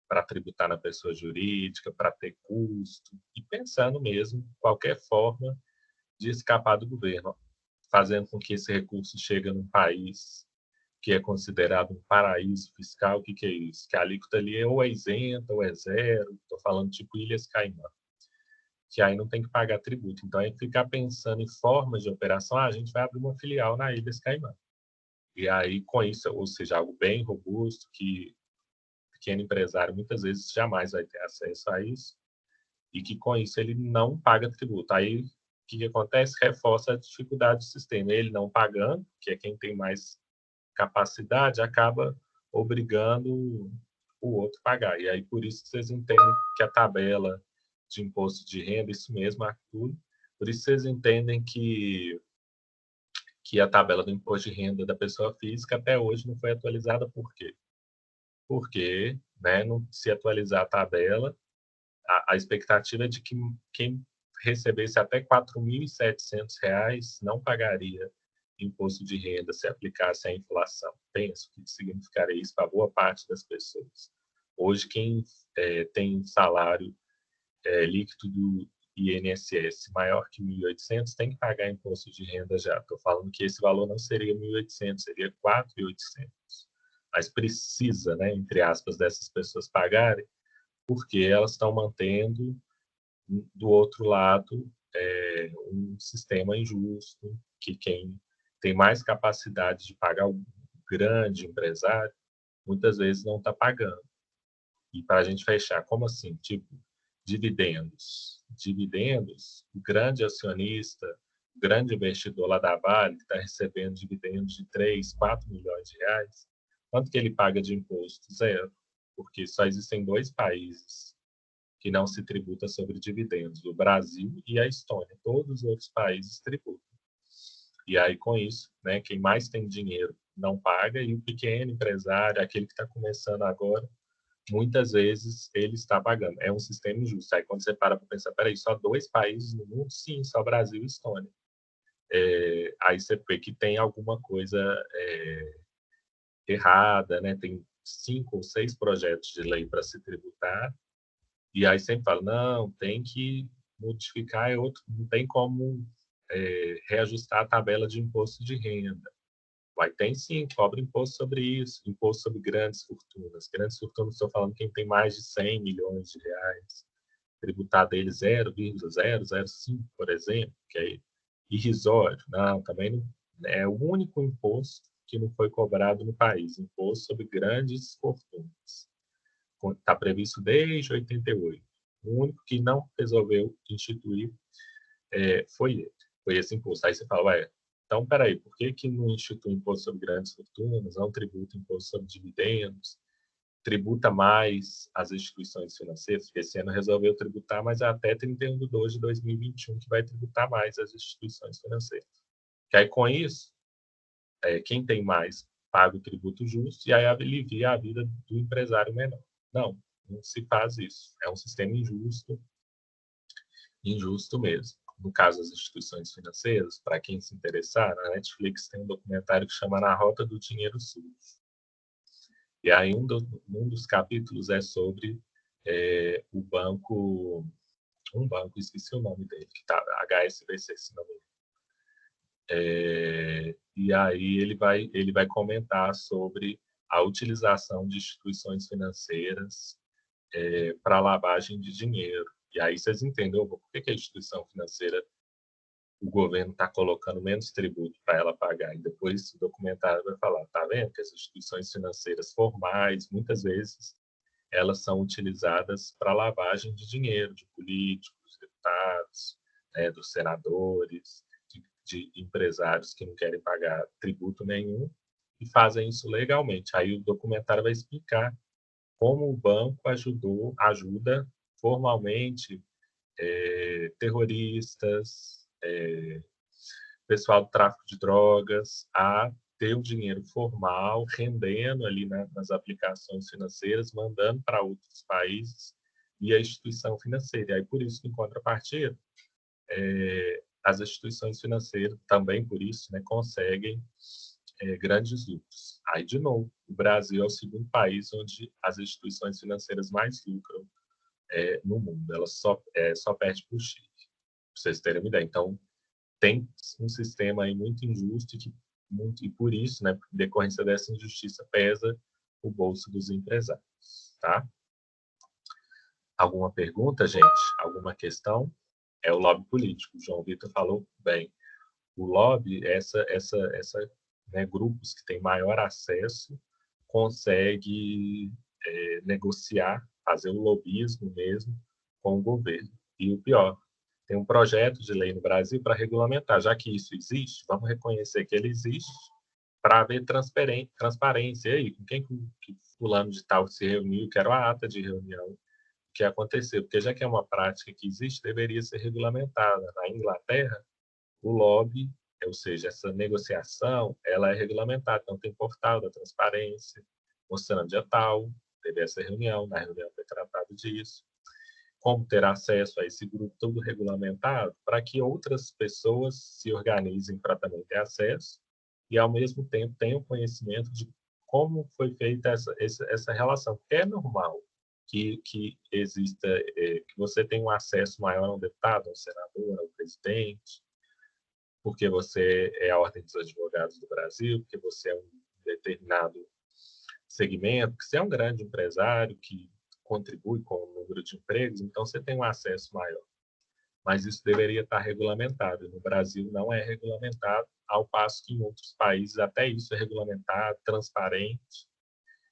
para tributar na pessoa jurídica, para ter custo, e pensando mesmo qualquer forma de escapar do governo, fazendo com que esse recurso chegue num país que é considerado um paraíso fiscal. O que é isso? Que a alíquota ali ou é isenta ou é zero. Estou falando tipo Ilhas Caimã, que aí não tem que pagar tributo. Então, é ficar pensando em formas de operação. A gente vai abrir uma filial na Ilhas Caimã. E aí, com isso, ou seja, algo bem robusto, que o pequeno empresário muitas vezes jamais vai ter acesso a isso, e que com isso ele não paga tributo. Aí, o que acontece? Reforça a dificuldade do sistema. Ele não pagando, que é quem tem mais capacidade, acaba obrigando o outro a pagar. E aí, por isso, vocês entendem que a tabela de imposto de renda, isso mesmo, Arthur, por isso vocês entendem que a tabela do imposto de renda da pessoa física até hoje não foi atualizada. Por quê? Porque, né, não se atualizar a tabela, a expectativa é de que quem recebesse até R$ 4.700 não pagaria imposto de renda se aplicasse a inflação. Penso que significaria isso para boa parte das pessoas. Hoje, quem tem salário líquido do INSS maior que 1.800 tem que pagar imposto de renda já. Estou falando que esse valor não seria 1.800, seria 4.800. Mas precisa, né, entre aspas, dessas pessoas pagarem, porque elas estão mantendo, do outro lado, um sistema injusto, que quem tem mais capacidade de pagar, o grande empresário, muitas vezes não está pagando. E para a gente fechar, como assim? Tipo, dividendos. Dividendos, o grande acionista, o grande investidor lá da Vale, que está recebendo dividendos de 3, 4 milhões de reais, quanto que ele paga de imposto? Zero. Porque só existem 2 países que não se tributa sobre dividendos, o Brasil e a Estônia. Todos os outros países tributam. E aí, com isso, né, quem mais tem dinheiro não paga, e o pequeno empresário, aquele que está começando agora, muitas vezes ele está pagando. É um sistema injusto. Aí, quando você para pensar, peraí, só 2 países no mundo? Sim, só Brasil e Estônia. Aí você vê que tem alguma coisa errada, né? Tem 5 ou 6 projetos de lei para se tributar, e aí sempre fala, não, tem que modificar, não tem como reajustar a tabela de imposto de renda. Vai, tem sim, cobra imposto sobre isso, imposto sobre grandes fortunas. Grandes fortunas, estou falando quem tem mais de 100 milhões de reais, tributar dele 0,005, por exemplo, que é irrisório. Não, também não, é o único imposto que não foi cobrado no país, imposto sobre grandes fortunas. Está previsto desde 88. O único que não resolveu instituir foi esse imposto. Aí você fala, ué, então, peraí, por que não institui imposto sobre grandes fortunas, não tributa imposto sobre dividendos, tributa mais as instituições financeiras? Porque esse ano resolveu tributar, mas é até 31/2/2021 que vai tributar mais as instituições financeiras. Que aí, com isso, quem tem mais paga o tributo justo e aí alivia a vida do empresário menor. Não se faz isso. É um sistema injusto mesmo. No caso das instituições financeiras, para quem se interessar, na Netflix tem um documentário que chama Na Rota do Dinheiro Sujo. E aí um dos capítulos é sobre um banco, esqueci o nome dele, que tá HSBC, se não me engano. E aí ele vai comentar sobre a utilização de instituições financeiras para lavagem de dinheiro. E aí vocês entendem por que a instituição financeira o governo está colocando menos tributo para ela pagar, e depois o documentário vai falar, tá vendo que as instituições financeiras formais, muitas vezes, elas são utilizadas para lavagem de dinheiro de políticos, deputados, dos senadores, de empresários que não querem pagar tributo nenhum e fazem isso legalmente. Aí o documentário vai explicar como o banco ajuda formalmente terroristas, pessoal do tráfico de drogas a ter o dinheiro formal rendendo ali nas aplicações financeiras, mandando para outros países e a instituição financeira. E aí, por isso, em contrapartida, as instituições financeiras, também por isso, né, conseguem grandes lucros. Aí, de novo, o Brasil é o segundo país onde as instituições financeiras mais lucram no mundo. Ela só perde para o Chile, para vocês terem uma ideia. Então, tem um sistema aí muito injusto e por isso, né, por decorrência dessa injustiça, pesa o bolso dos empresários, tá? Alguma pergunta, gente? Alguma questão? É o lobby político. O João Vitor falou bem. O lobby, grupos que têm maior acesso, consegue negociar, fazer o lobismo mesmo com o governo. E o pior, tem um projeto de lei no Brasil para regulamentar. Já que isso existe, vamos reconhecer que ele existe para haver transparência. E aí, com quem que fulano de tal se reuniu, quero a ata de reunião que aconteceu. Porque já que é uma prática que existe, deveria ser regulamentada. Na Inglaterra, o lobby, ou seja, essa negociação, ela é regulamentada. Então, tem portal da transparência, mostrando dia tal, teve essa reunião, na reunião foi tratado disso. Como ter acesso a esse grupo todo regulamentado para que outras pessoas se organizem para também ter acesso e, ao mesmo tempo, tenham conhecimento de como foi feita essa relação. Porque é normal que exista, que você tenha um acesso maior a um deputado, a um senador, ao presidente, porque você é a Ordem dos Advogados do Brasil, porque você é um determinado segmento, que você é um grande empresário que contribui com o número de empregos, então você tem um acesso maior. Mas isso deveria estar regulamentado. No Brasil não é regulamentado, ao passo que em outros países até isso é regulamentado, transparente,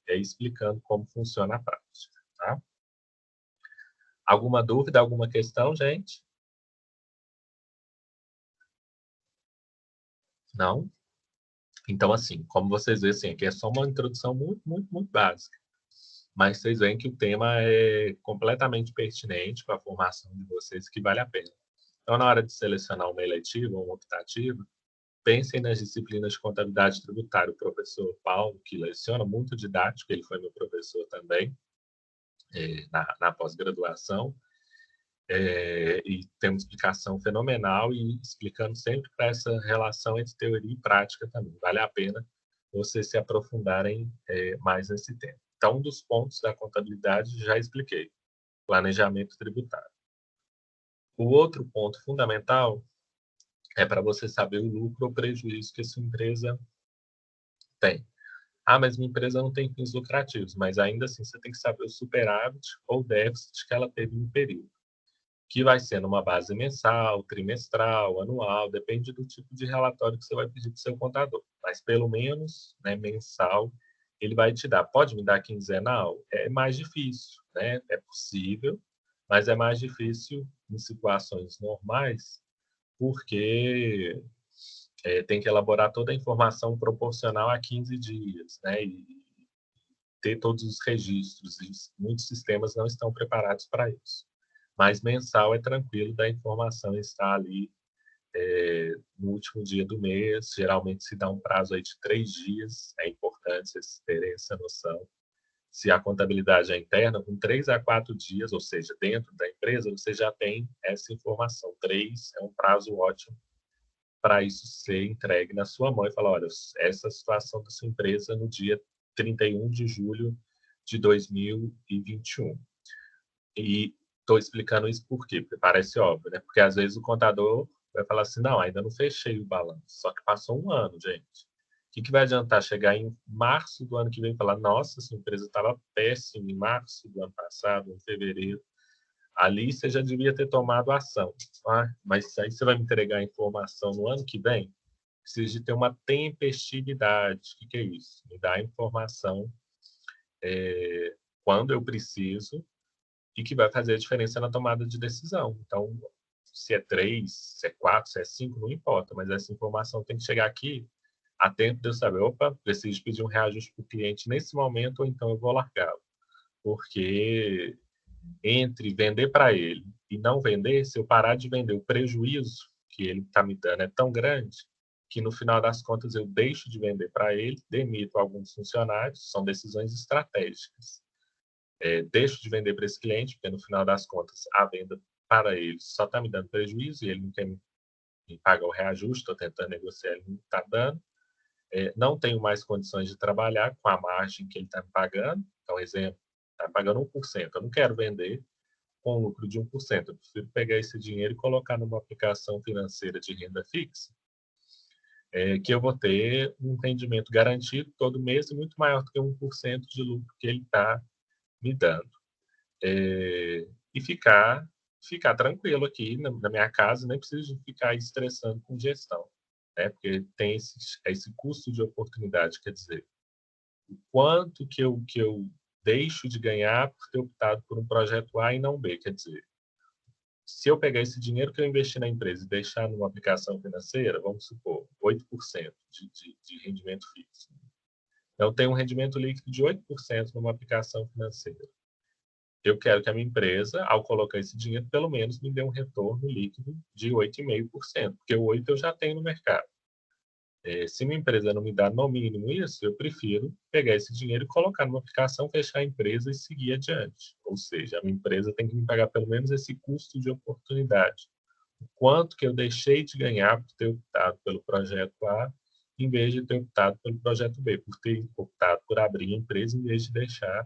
explicando como funciona a prática. Tá? Alguma dúvida, alguma questão, gente? Não? Então, assim, como vocês veem, assim, aqui é só uma introdução muito, muito, muito básica. Mas vocês veem que o tema é completamente pertinente para a formação de vocês, que vale a pena. Então, na hora de selecionar uma eletiva ou uma optativa, pensem nas disciplinas de contabilidade tributária. O professor Paulo, que leciona muito didático, ele foi meu professor também, na pós-graduação, e tem uma explicação fenomenal e explicando sempre para essa relação entre teoria e prática também. Vale a pena vocês se aprofundarem mais nesse tema. Então, um dos pontos da contabilidade já expliquei, planejamento tributário. O outro ponto fundamental é para você saber o lucro ou prejuízo que a sua empresa tem. Ah, mas minha empresa não tem fins lucrativos, mas ainda assim você tem que saber o superávit ou déficit que ela teve no período, que vai ser numa base mensal, trimestral, anual, depende do tipo de relatório que você vai pedir para o seu contador. Mas pelo menos, né, mensal, ele vai te dar. Pode me dar quinzenal? É mais difícil, né? É possível, mas é mais difícil em situações normais, porque tem que elaborar toda a informação proporcional a 15 dias, né? E ter todos os registros. E muitos sistemas não estão preparados para isso. Mas mensal é tranquilo da informação estar ali no último dia do mês. Geralmente se dá um prazo aí de 3 dias. É importante vocês terem essa noção. Se a contabilidade é interna, com 3 a 4 dias, ou seja, dentro da empresa, você já tem essa informação. 3 é um prazo ótimo para isso ser entregue na sua mão e falar, olha, essa situação da sua empresa no dia 31 de julho de 2021. E estou explicando isso por quê? Porque parece óbvio, né? Porque às vezes o contador vai falar assim, não, ainda não fechei o balanço, só que passou um ano, gente. O que vai adiantar chegar em março do ano que vem e falar, nossa, essa empresa estava péssima em março do ano passado, em fevereiro. Ali você já devia ter tomado ação. Mas aí você vai me entregar a informação no ano que vem? Precisa de ter uma tempestividade. O que é isso? Me dá a informação quando eu preciso e que vai fazer a diferença na tomada de decisão. Então, se é 3, se é 4, se é 5, não importa, mas essa informação tem que chegar aqui a tempo de eu saber, opa, preciso pedir um reajuste para o cliente nesse momento, ou então eu vou largá-lo. Porque entre vender para ele e não vender, se eu parar de vender, o prejuízo que ele está me dando é tão grande que no final das contas eu deixo de vender para ele, demito alguns funcionários, são decisões estratégicas. Deixo de vender para esse cliente, porque no final das contas a venda para ele só está me dando prejuízo e ele não quer me pagar o reajuste, estou tentando negociar, ele não está dando. Não tenho mais condições de trabalhar com a margem que ele está me pagando. Então, exemplo, está pagando 1%. Eu não quero vender com lucro de 1%. Eu prefiro pegar esse dinheiro e colocar numa aplicação financeira de renda fixa, que eu vou ter um rendimento garantido todo mês e muito maior do que 1% de lucro que ele está me dando. E ficar tranquilo aqui na minha casa, nem preciso ficar estressando com gestão, né? Porque tem esse custo de oportunidade, quer dizer, o quanto que eu deixo de ganhar por ter optado por um projeto A e não B, quer dizer, se eu pegar esse dinheiro que eu investi na empresa e deixar numa aplicação financeira, vamos supor, 8% de rendimento fixo. Então, eu tenho um rendimento líquido de 8% numa aplicação financeira. Eu quero que a minha empresa, ao colocar esse dinheiro, pelo menos me dê um retorno líquido de 8,5%, porque o 8% eu já tenho no mercado. Se minha empresa não me dá no mínimo isso, eu prefiro pegar esse dinheiro e colocar numa aplicação, fechar a empresa e seguir adiante. Ou seja, a minha empresa tem que me pagar pelo menos esse custo de oportunidade. O quanto que eu deixei de ganhar por ter optado pelo projeto A, em vez de ter optado pelo projeto B, por ter optado por abrir a empresa em vez de deixar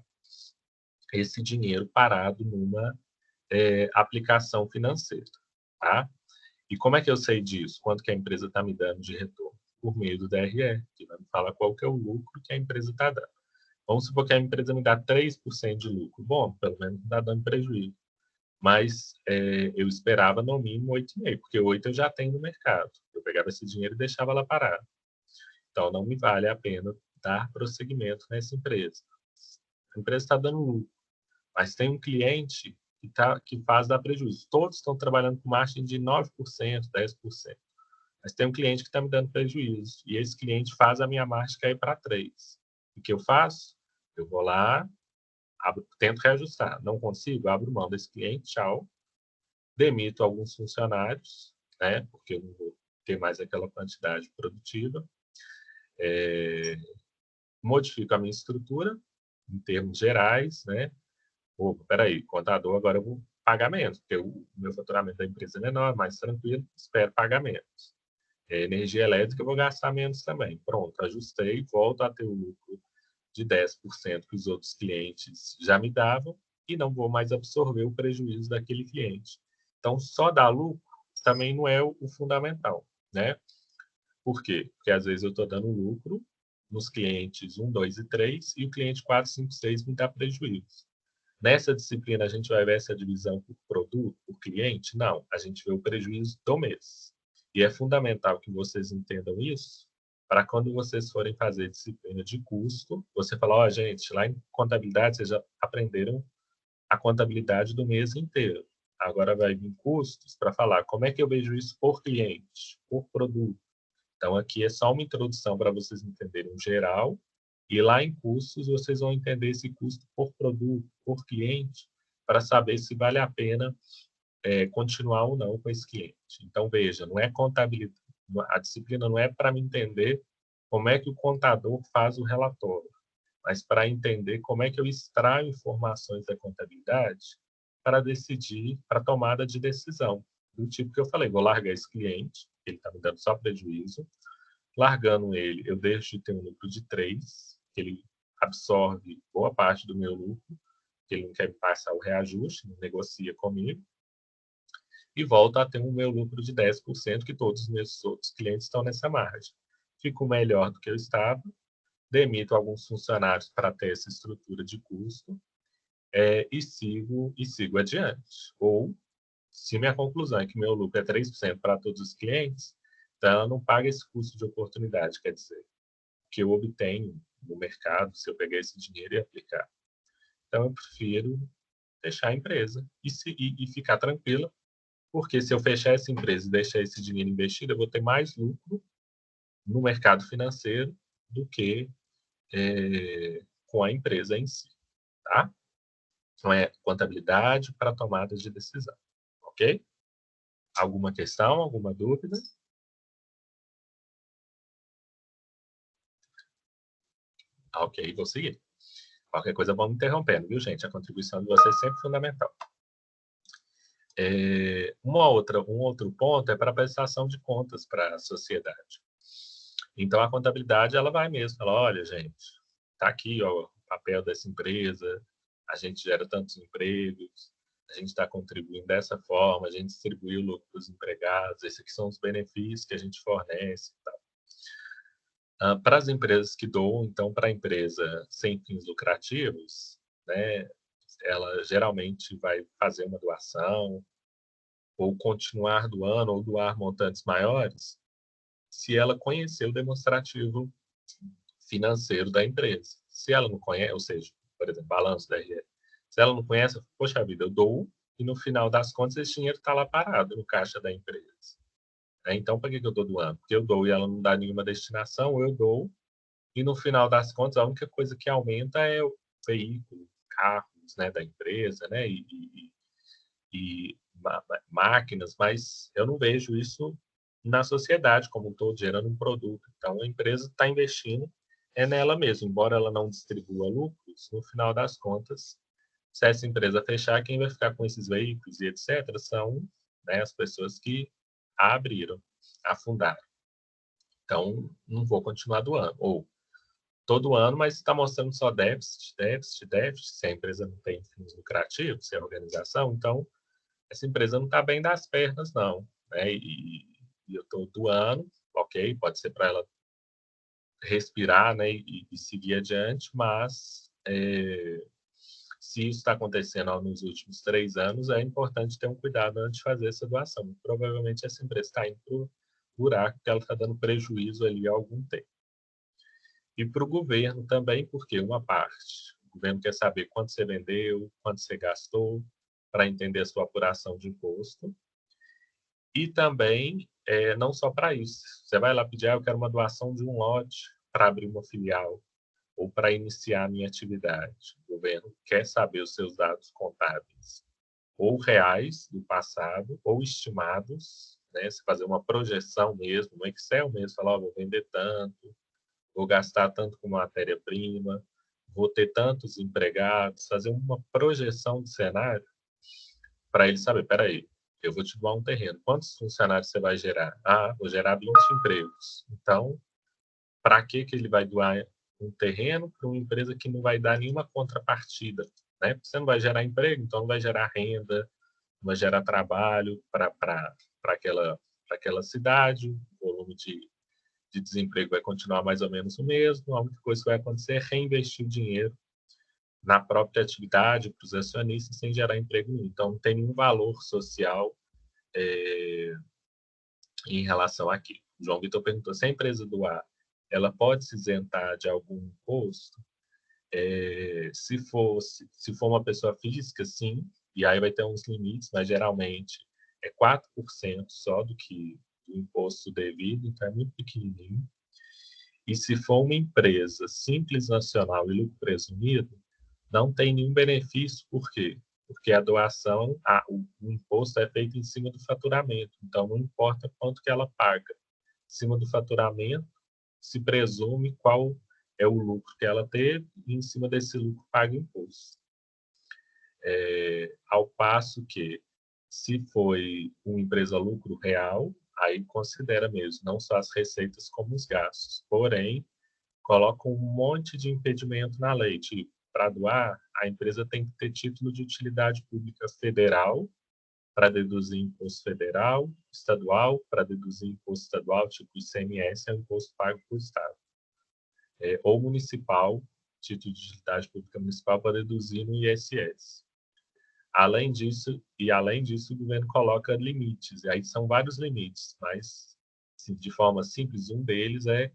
esse dinheiro parado numa aplicação financeira, tá? E como é que eu sei disso? Quanto que a empresa está me dando de retorno? Por meio do DRE, que vai me falar qual que é o lucro que a empresa está dando. Vamos supor que a empresa me dá 3% de lucro. Bom, pelo menos não está dando prejuízo. Mas eu esperava no mínimo 8,5%, porque 8% eu já tenho no mercado. Eu pegava esse dinheiro e deixava lá parado. Então, não me vale a pena dar prosseguimento nessa empresa. A empresa está dando lucro, mas tem um cliente que faz dar prejuízo. Todos estão trabalhando com margem de 9%, 10%. Mas tem um cliente que está me dando prejuízo. E esse cliente faz a minha margem cair para 3%. O que eu faço? Eu vou lá, tento reajustar. Não consigo? Abro mão desse cliente, tchau. Demito alguns funcionários, né? Porque eu não vou ter mais aquela quantidade produtiva. Modifico a minha estrutura, em termos gerais, né? Peraí, contador, agora eu vou pagar menos, porque o meu faturamento da empresa é menor, mais tranquilo, espero pagar menos. Energia elétrica eu vou gastar menos também. Pronto, ajustei, volto a ter o lucro de 10% que os outros clientes já me davam e não vou mais absorver o prejuízo daquele cliente. Então, só dar lucro também não é o fundamental, né? Por quê? Porque às vezes eu estou dando lucro nos clientes 1, 2 e 3 e o cliente 4, 5, 6 me dá prejuízo. Nessa disciplina, a gente vai ver essa divisão por produto, por cliente? Não, a gente vê o prejuízo do mês. E é fundamental que vocês entendam isso, para quando vocês forem fazer disciplina de custo, você falar, ó, gente, lá em contabilidade vocês já aprenderam a contabilidade do mês inteiro. Agora vai vir custos para falar como é que eu vejo isso por cliente, por produto. Então, aqui é só uma introdução para vocês entenderem o geral. E lá em custos, vocês vão entender esse custo por produto, por cliente, para saber se vale a pena continuar ou não com esse cliente. Então, veja, não é contabilidade, a disciplina não é para me entender como é que o contador faz o relatório, mas para entender como é que eu extraio informações da contabilidade para decidir, para tomada de decisão, do tipo que eu falei, vou largar esse cliente, ele está me dando só prejuízo, largando ele, eu deixo de ter um lucro de 3, que ele absorve boa parte do meu lucro, que ele não quer me passar o reajuste, não negocia comigo, e volto a ter o meu lucro de 10%, que todos os meus outros clientes estão nessa margem. Fico melhor do que eu estava, demito alguns funcionários para ter essa estrutura de custo, e sigo adiante. Ou, se minha conclusão é que meu lucro é 3% para todos os clientes, então ela não paga esse custo de oportunidade, quer dizer, que eu obtenho no mercado se eu pegar esse dinheiro e aplicar. Então, eu prefiro fechar a empresa e ficar tranquila, porque se eu fechar essa empresa e deixar esse dinheiro investido, eu vou ter mais lucro no mercado financeiro do que com a empresa em si, tá? Então, é contabilidade para tomada de decisão, ok? Alguma questão, alguma dúvida? Ok, vou seguir. Qualquer coisa, vamos interrompendo, viu, gente? A contribuição de vocês é sempre fundamental. Um outro ponto é para a prestação de contas para a sociedade. Então, a contabilidade, ela vai mesmo. Ela, olha, gente, está aqui ó, o papel dessa empresa, a gente gera tantos empregos, a gente está contribuindo dessa forma, a gente distribuiu o lucro para os empregados, esses aqui são os benefícios que a gente fornece e tal. Para as empresas que doam, então, para a empresa sem fins lucrativos, né, ela geralmente vai fazer uma doação ou continuar doando ou doar montantes maiores se ela conhecer o demonstrativo financeiro da empresa. Se ela não conhece, ou seja, por exemplo, balanço da RE, se ela não conhece, poxa vida, eu dou e no final das contas esse dinheiro está lá parado no caixa da empresa. Então, para que eu estou doando? Porque eu dou e ela não dá nenhuma destinação, ou eu dou e no final das contas a única coisa que aumenta é o veículo, carros, né, da empresa, né, e máquinas, mas eu não vejo isso na sociedade como um todo, gerando um produto. Então, a empresa está investindo nela mesma, embora ela não distribua lucros, no final das contas, se essa empresa fechar, quem vai ficar com esses veículos e etc. são, né, as pessoas que a abriram, afundaram. Então, não vou continuar doando. Ou, todo ano, mas está mostrando só déficit, se a empresa não tem fins lucrativos, se é organização, então, essa empresa não está bem das pernas, não. Né? E eu estou doando, ok, pode ser para ela respirar, né, e seguir adiante, mas se isso está acontecendo nos últimos 3 anos, é importante ter um cuidado antes de fazer essa doação. Provavelmente essa empresa está indo para o buraco, porque ela está dando prejuízo ali há algum tempo. E para o governo também, porque uma parte, o governo quer saber quanto você vendeu, quanto você gastou, para entender a sua apuração de imposto. E também, não só para isso, você vai lá pedir, eu quero uma doação de um lote para abrir uma filial ou para iniciar a minha atividade. O governo quer saber os seus dados contábeis, ou reais do passado, ou estimados, né? Se fazer uma projeção mesmo, no Excel mesmo, falar, vou vender tanto, vou gastar tanto com matéria-prima, vou ter tantos empregados, fazer uma projeção de cenário para ele saber, peraí, eu vou te doar um terreno, quantos funcionários você vai gerar? Vou gerar 20 empregos. Então, para que ele vai doar um terreno para uma empresa que não vai dar nenhuma contrapartida? Né? Porque você não vai gerar emprego, então não vai gerar renda, não vai gerar trabalho para aquela cidade, o volume de desemprego vai continuar mais ou menos o mesmo, a única coisa que vai acontecer é reinvestir o dinheiro na própria atividade para os acionistas sem gerar emprego nenhum. Então, não tem nenhum valor social em relação àquilo. O João Vitor perguntou, se a empresa doar, ela pode se isentar de algum imposto? Se for uma pessoa física, sim, e aí vai ter uns limites, mas geralmente é 4% só do imposto devido, então é muito pequenininho. E se for uma empresa simples nacional e lucro presumido, não tem nenhum benefício, por quê? Porque a doação, o imposto é feito em cima do faturamento, então não importa quanto que ela paga. Em cima do faturamento, se presume qual é o lucro que ela teve e em cima desse lucro paga imposto. Ao passo que, se foi uma empresa lucro real, aí considera mesmo não só as receitas como os gastos. Porém, coloca um monte de impedimento na lei. Tipo, para doar, a empresa tem que ter título de utilidade pública federal para deduzir imposto federal, estadual para deduzir imposto estadual, tipo ICMS, é um imposto pago por Estado. Ou municipal, título de utilidade pública municipal para deduzir no ISS. Além disso, o governo coloca limites, e aí são vários limites, mas assim, de forma simples, um deles é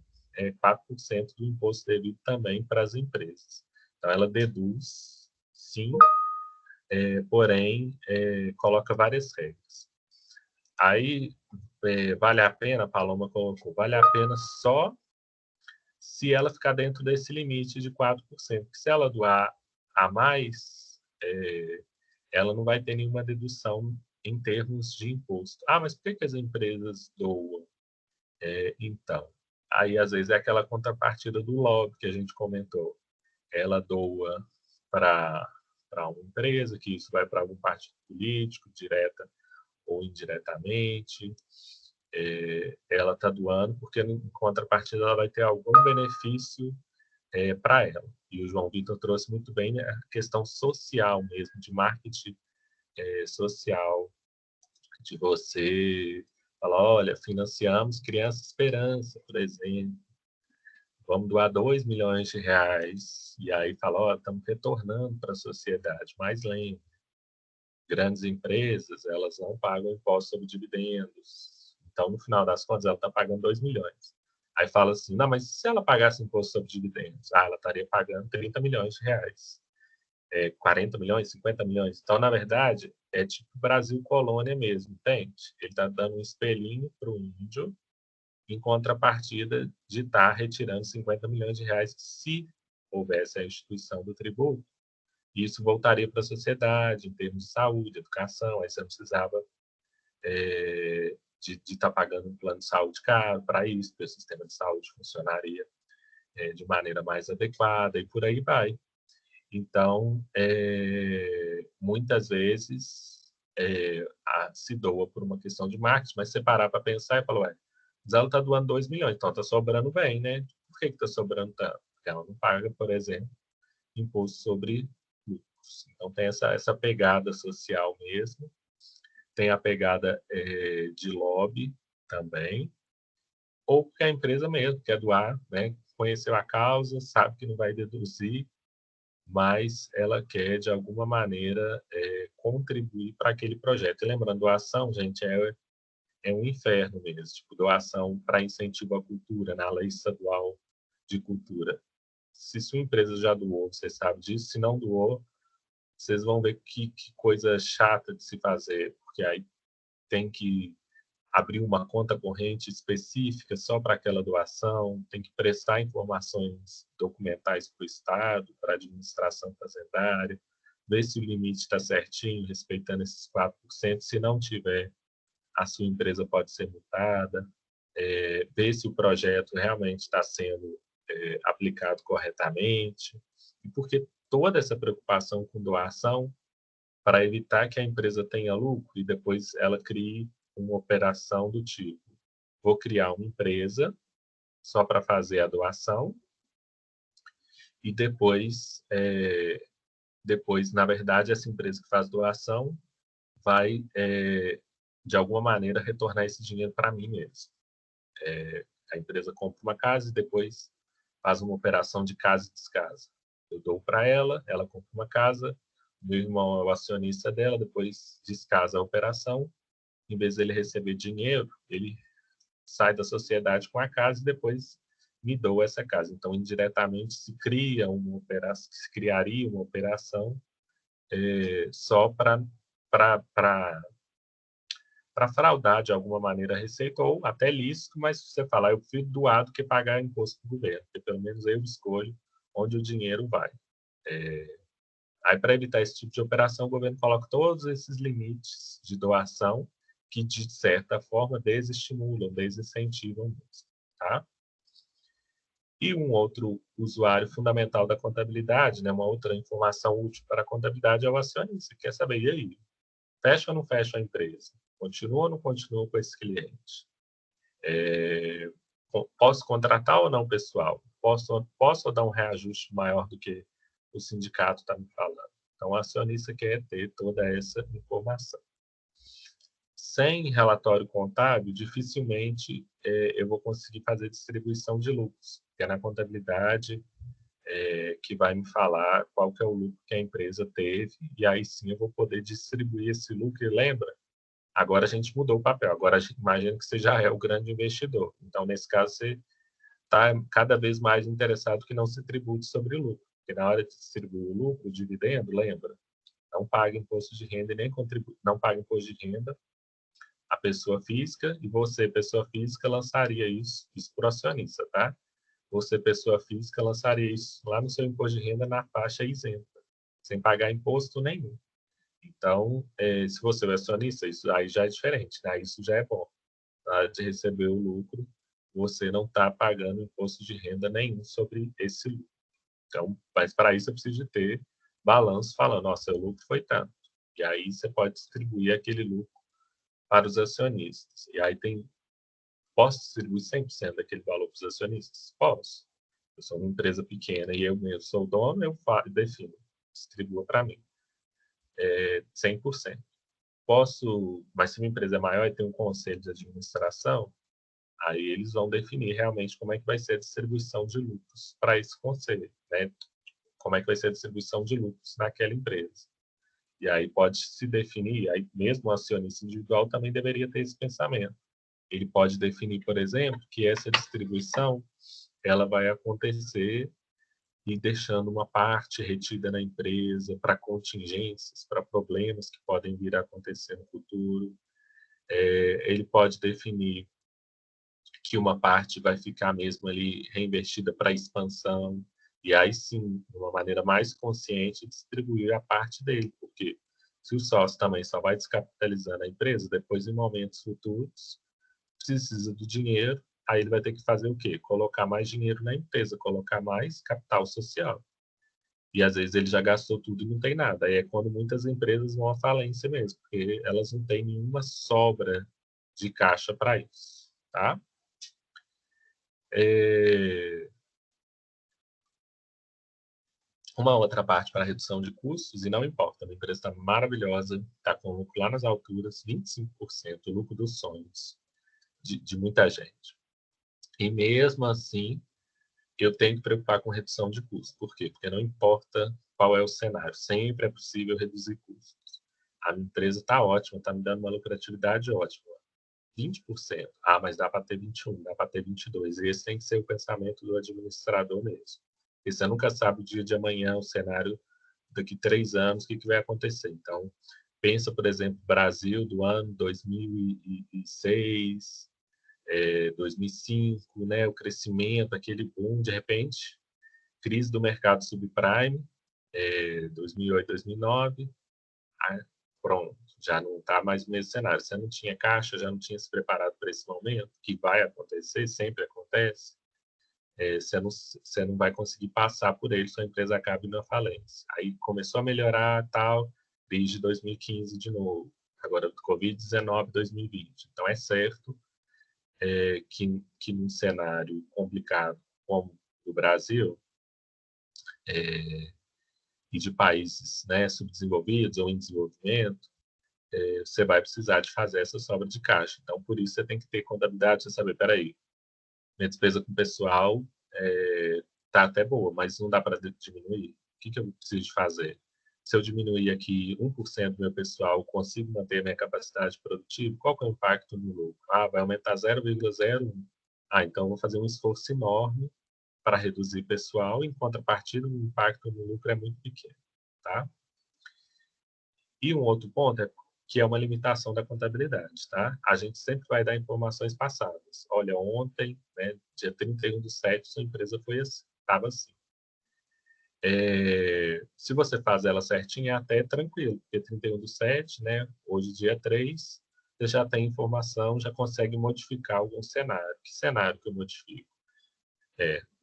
4% do imposto devido também para as empresas. Então, ela deduz, sim, porém, coloca várias regras. Aí, vale a pena, a Paloma colocou, vale a pena só se ela ficar dentro desse limite de 4%. Porque se ela doar a mais, ela não vai ter nenhuma dedução em termos de imposto. Ah, mas por que as empresas doam? Então, aí às vezes é aquela contrapartida do lobby que a gente comentou. Ela doa para uma empresa, que isso vai para algum partido político, direta ou indiretamente. Ela está doando porque, em contrapartida, ela vai ter algum benefício para ela. E o João Vitor trouxe muito bem, né, a questão social mesmo, de marketing social, de você falar, olha, financiamos Criança Esperança, por exemplo, vamos doar 2 milhões de reais, e aí fala, olha, estamos retornando para a sociedade, mas lembre, grandes empresas, elas não pagam imposto sobre dividendos, então, no final das contas, ela está pagando 2 milhões. Aí fala assim, não, mas se ela pagasse imposto sobre dividendos? Ela estaria pagando 30 milhões de reais. 40 milhões, 50 milhões. Então, na verdade, é tipo Brasil colônia mesmo, entende? Ele está dando um espelhinho para o índio, em contrapartida de estar retirando 50 milhões de reais se houvesse a instituição do tributo. Isso voltaria para a sociedade, em termos de saúde, educação, aí você não precisava de estar pagando um plano de saúde caro para isso, porque o sistema de saúde funcionaria de maneira mais adequada, e por aí vai. Então, muitas vezes se doa por uma questão de marketing, mas você parar para pensar e falar, ué, mas ela está doando 2 milhões, então está sobrando bem, né? Por que está sobrando tanto? Porque ela não paga, por exemplo, imposto sobre lucros. Então, tem essa pegada social mesmo, tem a pegada de lobby também, ou porque a empresa mesmo quer doar, né? Conheceu a causa, sabe que não vai deduzir, mas ela quer, de alguma maneira, contribuir para aquele projeto. E lembrando, doação, gente, é um inferno mesmo. Tipo, doação para incentivo à cultura, na lei estadual de cultura. Se sua empresa já doou, você sabe disso. Se não doou, vocês vão ver que coisa chata de se fazer, porque aí tem que abrir uma conta corrente específica só para aquela doação, tem que prestar informações documentais para o Estado, para a administração fazendária, ver se o limite está certinho, respeitando esses 4%. Se não tiver, a sua empresa pode ser multada, ver se o projeto realmente está sendo aplicado corretamente, e porque toda essa preocupação com doação para evitar que a empresa tenha lucro e depois ela crie uma operação do tipo, vou criar uma empresa só para fazer a doação e depois, na verdade, essa empresa que faz doação vai, de alguma maneira, retornar esse dinheiro para mim mesmo. A empresa compra uma casa e depois faz uma operação de casa e descasa. Eu dou para ela, ela compra uma casa, meu irmão é o acionista dela, depois descasa a operação. Em vez de ele receber dinheiro, ele sai da sociedade com a casa e depois me doa essa casa. Então, indiretamente, se criaria uma operação só para fraudar, de alguma maneira, a receita, ou até lícito, mas se você falar, eu prefiro doar do que pagar imposto do governo, porque pelo menos eu escolho onde o dinheiro vai. Aí, para evitar esse tipo de operação, o governo coloca todos esses limites de doação que, de certa forma, desestimulam, desincentivam isso, tá? E um outro usuário fundamental da contabilidade, né, uma outra informação útil para a contabilidade é o acionista. Quer saber, e aí? Fecha ou não fecha a empresa? Continua ou não continua com esse cliente? Posso contratar ou não, pessoal? Posso dar um reajuste maior do que o sindicato está me falando? Então, o acionista quer ter toda essa informação. Sem relatório contábil, dificilmente eu vou conseguir fazer distribuição de lucros, porque na contabilidade que vai me falar qual que é o lucro que a empresa teve, e aí sim eu vou poder distribuir esse lucro. E lembra, agora a gente mudou o papel, agora a gente imagina que você já é o grande investidor. Então, nesse caso, você está cada vez mais interessado que não se tribute sobre o lucro, porque na hora de distribuir o lucro, o dividendo, lembra, não paga imposto de renda e nem contribui, não paga imposto de renda a pessoa física, e você, pessoa física, lançaria isso para o acionista, tá? Você, pessoa física, lançaria isso lá no seu imposto de renda na faixa isenta, sem pagar imposto nenhum. Então, se você é acionista, isso aí já é diferente, né? Isso já é bom. Na hora de receber o lucro, você não está pagando imposto de renda nenhum sobre esse lucro. Então, mas para isso eu preciso de ter balanço falando, nossa, o lucro foi tanto. E aí você pode distribuir aquele lucro para os acionistas. E aí posso distribuir 100% daquele valor para os acionistas? Posso. Eu sou uma empresa pequena e eu mesmo sou o dono, eu defino, distribua para mim. 100%. Posso, mas se uma empresa é maior e tem um conselho de administração, aí eles vão definir realmente como é que vai ser a distribuição de lucros para esse conselho, né? Como é que vai ser a distribuição de lucros naquela empresa. E aí pode se definir, aí mesmo o acionista individual também deveria ter esse pensamento. Ele pode definir, por exemplo, que essa distribuição ela vai acontecer e deixando uma parte retida na empresa para contingências, para problemas que podem vir a acontecer no futuro. Ele pode definir que uma parte vai ficar mesmo ali reinvestida para expansão, e aí sim, de uma maneira mais consciente, distribuir a parte dele, porque se o sócio também só vai descapitalizando a empresa, depois em momentos futuros, precisa do dinheiro, aí ele vai ter que fazer o quê? Colocar mais dinheiro na empresa, colocar mais capital social. E às vezes ele já gastou tudo e não tem nada. Aí é quando muitas empresas vão à falência mesmo, porque elas não têm nenhuma sobra de caixa para isso, tá? Uma outra parte para redução de custos, e não importa, a empresa está maravilhosa, está com lucro lá nas alturas, 25%, o lucro dos sonhos de muita gente. E mesmo assim, eu tenho que preocupar com redução de custos. Por quê? Porque não importa qual é o cenário, sempre é possível reduzir custos. A minha empresa está ótima, está me dando uma lucratividade ótima. 20%. Ah, mas dá para ter 21%, dá para ter 22%. E esse tem que ser o pensamento do administrador mesmo. Porque você nunca sabe o dia de amanhã, o cenário daqui 3 anos, o que vai acontecer. Então, pensa, por exemplo, Brasil do ano 2006, 2005, né, o crescimento, aquele boom, de repente, crise do mercado subprime, 2008, 2009, pronto, já não está mais no mesmo cenário. Você não tinha caixa, já não tinha se preparado para esse momento, que vai acontecer, sempre acontece, você não vai conseguir passar por ele, sua empresa acaba indo à falência. Aí começou a melhorar, tal, desde 2015 de novo, agora Covid-19, 2020. Então, é certo que num cenário complicado como o Brasil, e de países, né, subdesenvolvidos ou em desenvolvimento, você vai precisar de fazer essa sobra de caixa. Então, por isso, você tem que ter contabilidade, você saber, peraí, minha despesa com pessoal está até boa, mas não dá para diminuir. O que eu preciso de fazer? Se eu diminuir aqui 1% do meu pessoal, consigo manter a minha capacidade produtiva? Qual que é o impacto no lucro? Ah, vai aumentar 0,01. Ah, então eu vou fazer um esforço enorme para reduzir pessoal, em contrapartida, o impacto no lucro é muito pequeno, tá? E um outro ponto que é uma limitação da contabilidade, tá? A gente sempre vai dar informações passadas. Olha, ontem, né, dia 31/7, sua empresa foi assim, estava assim. Se você faz ela certinha, é até tranquilo, porque 31/7, né, hoje dia 3, você já tem informação, já consegue modificar algum cenário. Que cenário que eu modifico?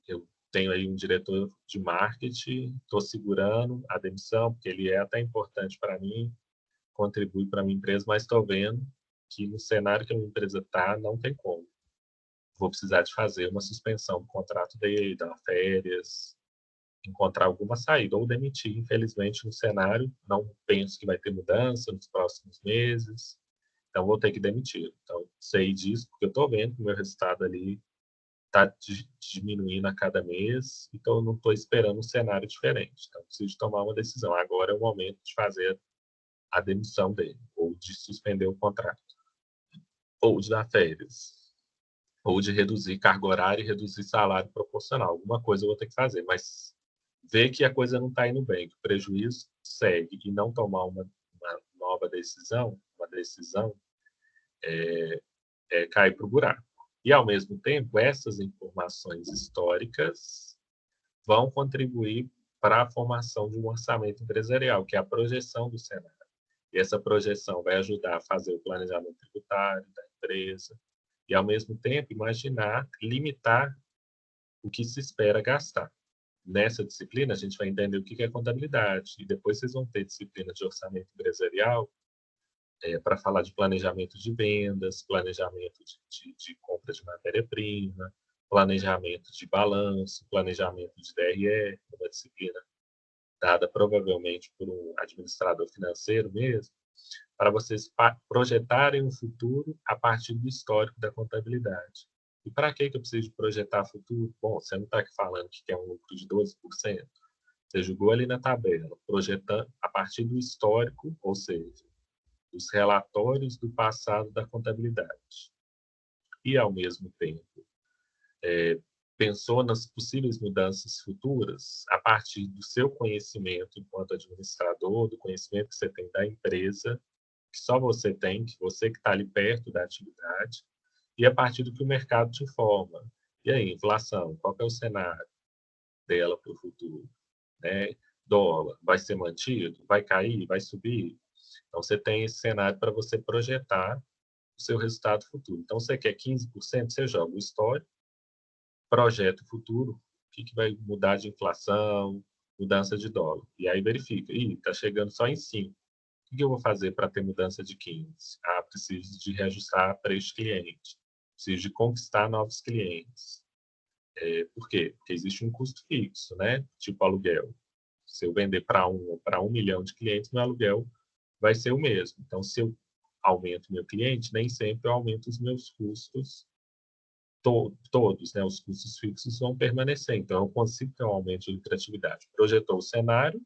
Eu tenho aí um diretor de marketing, estou segurando a demissão, porque ele é até importante para mim, contribui para a minha empresa, mas estou vendo que no cenário que a minha empresa está, não tem como. Vou precisar de fazer uma suspensão do contrato dele, dar férias, encontrar alguma saída, ou demitir, infelizmente, no cenário. Não penso que vai ter mudança nos próximos meses, então vou ter que demitir. Então, sei disso, porque eu estou vendo que o meu resultado ali está diminuindo a cada mês, então eu não estou esperando um cenário diferente. Então, preciso tomar uma decisão. Agora é o momento de fazer a demissão dele, ou de suspender o contrato, ou de dar férias, ou de reduzir carga horária e reduzir salário proporcional. Alguma coisa eu vou ter que fazer, mas ver que a coisa não está indo bem, que o prejuízo segue e não tomar uma nova decisão, é cair para o buraco. E, ao mesmo tempo, essas informações históricas vão contribuir para a formação de um orçamento empresarial, que é a projeção do cenário. E essa projeção vai ajudar a fazer o planejamento tributário da empresa e, ao mesmo tempo, imaginar, limitar o que se espera gastar. Nessa disciplina, a gente vai entender o que é contabilidade, e depois vocês vão ter disciplina de orçamento empresarial para falar de planejamento de vendas, planejamento de compra de matéria-prima, planejamento de balanço, planejamento de DRE, uma disciplina dada provavelmente por um administrador financeiro mesmo, para vocês projetarem um futuro a partir do histórico da contabilidade. E para que eu preciso projetar futuro? Bom, você não está aqui falando que quer um lucro de 12%. Você jogou ali na tabela, projetando a partir do histórico, ou seja, dos relatórios do passado da contabilidade. E, ao mesmo tempo, pensou nas possíveis mudanças futuras a partir do seu conhecimento enquanto administrador, do conhecimento que você tem da empresa, que só você tem, que você que está ali perto da atividade, e a partir do que o mercado te informa. E aí, inflação, qual é o cenário dela para o futuro? Dólar, vai ser mantido? Vai cair? Vai subir? Então, você tem esse cenário para você projetar o seu resultado futuro. Então, você quer 15%, você joga o histórico, projeta o futuro, o que vai mudar de inflação, mudança de dólar. E aí verifica, está chegando só em 5. O que eu vou fazer para ter mudança de 15? Preciso de reajustar preço de cliente. Preciso de conquistar novos clientes. Por quê? Porque existe um custo fixo, né? Tipo aluguel. Se eu vender para 1 milhão de clientes, meu aluguel vai ser o mesmo. Então, se eu aumento meu cliente, nem sempre eu aumento os meus custos todos, né? Os custos fixos vão permanecer. Então, eu consigo ter um aumento de lucratividade. Projetou o cenário,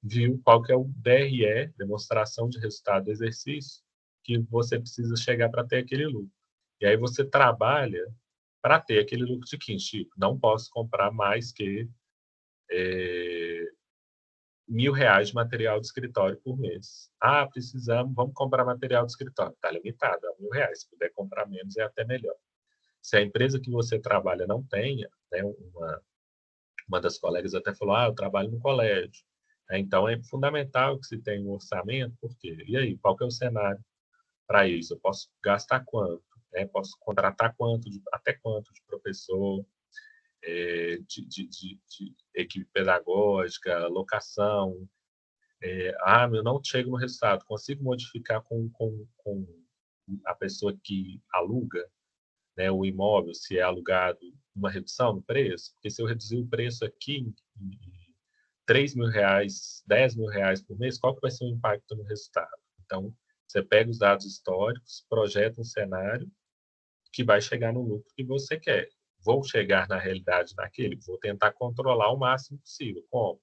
viu qual que é o DRE, demonstração de resultado do exercício, que você precisa chegar para ter aquele lucro. E aí você trabalha para ter aquele lucro de 15. Tipo, não posso comprar mais que R$1.000 de material de escritório por mês. Vamos comprar material de escritório. Está limitado a R$1.000. Se puder comprar menos, é até melhor. Se a empresa que você trabalha não tenha, né, uma das colegas até falou, eu trabalho no colégio. Então, é fundamental que se tenha um orçamento, por quê? E aí, qual que é o cenário para isso? Eu posso gastar quanto? Posso contratar até quanto de professor, de equipe pedagógica, locação. Eu não chego no resultado. Consigo modificar com a pessoa que aluga, né, o imóvel, se é alugado, uma redução no preço? Porque se eu reduzir o preço aqui em R$3.000, R$10.000 por mês, qual que vai ser o impacto no resultado? Então, você pega os dados históricos, projeta um cenário que vai chegar no lucro que você quer. Vou chegar na realidade naquele? Vou tentar controlar o máximo possível. Como?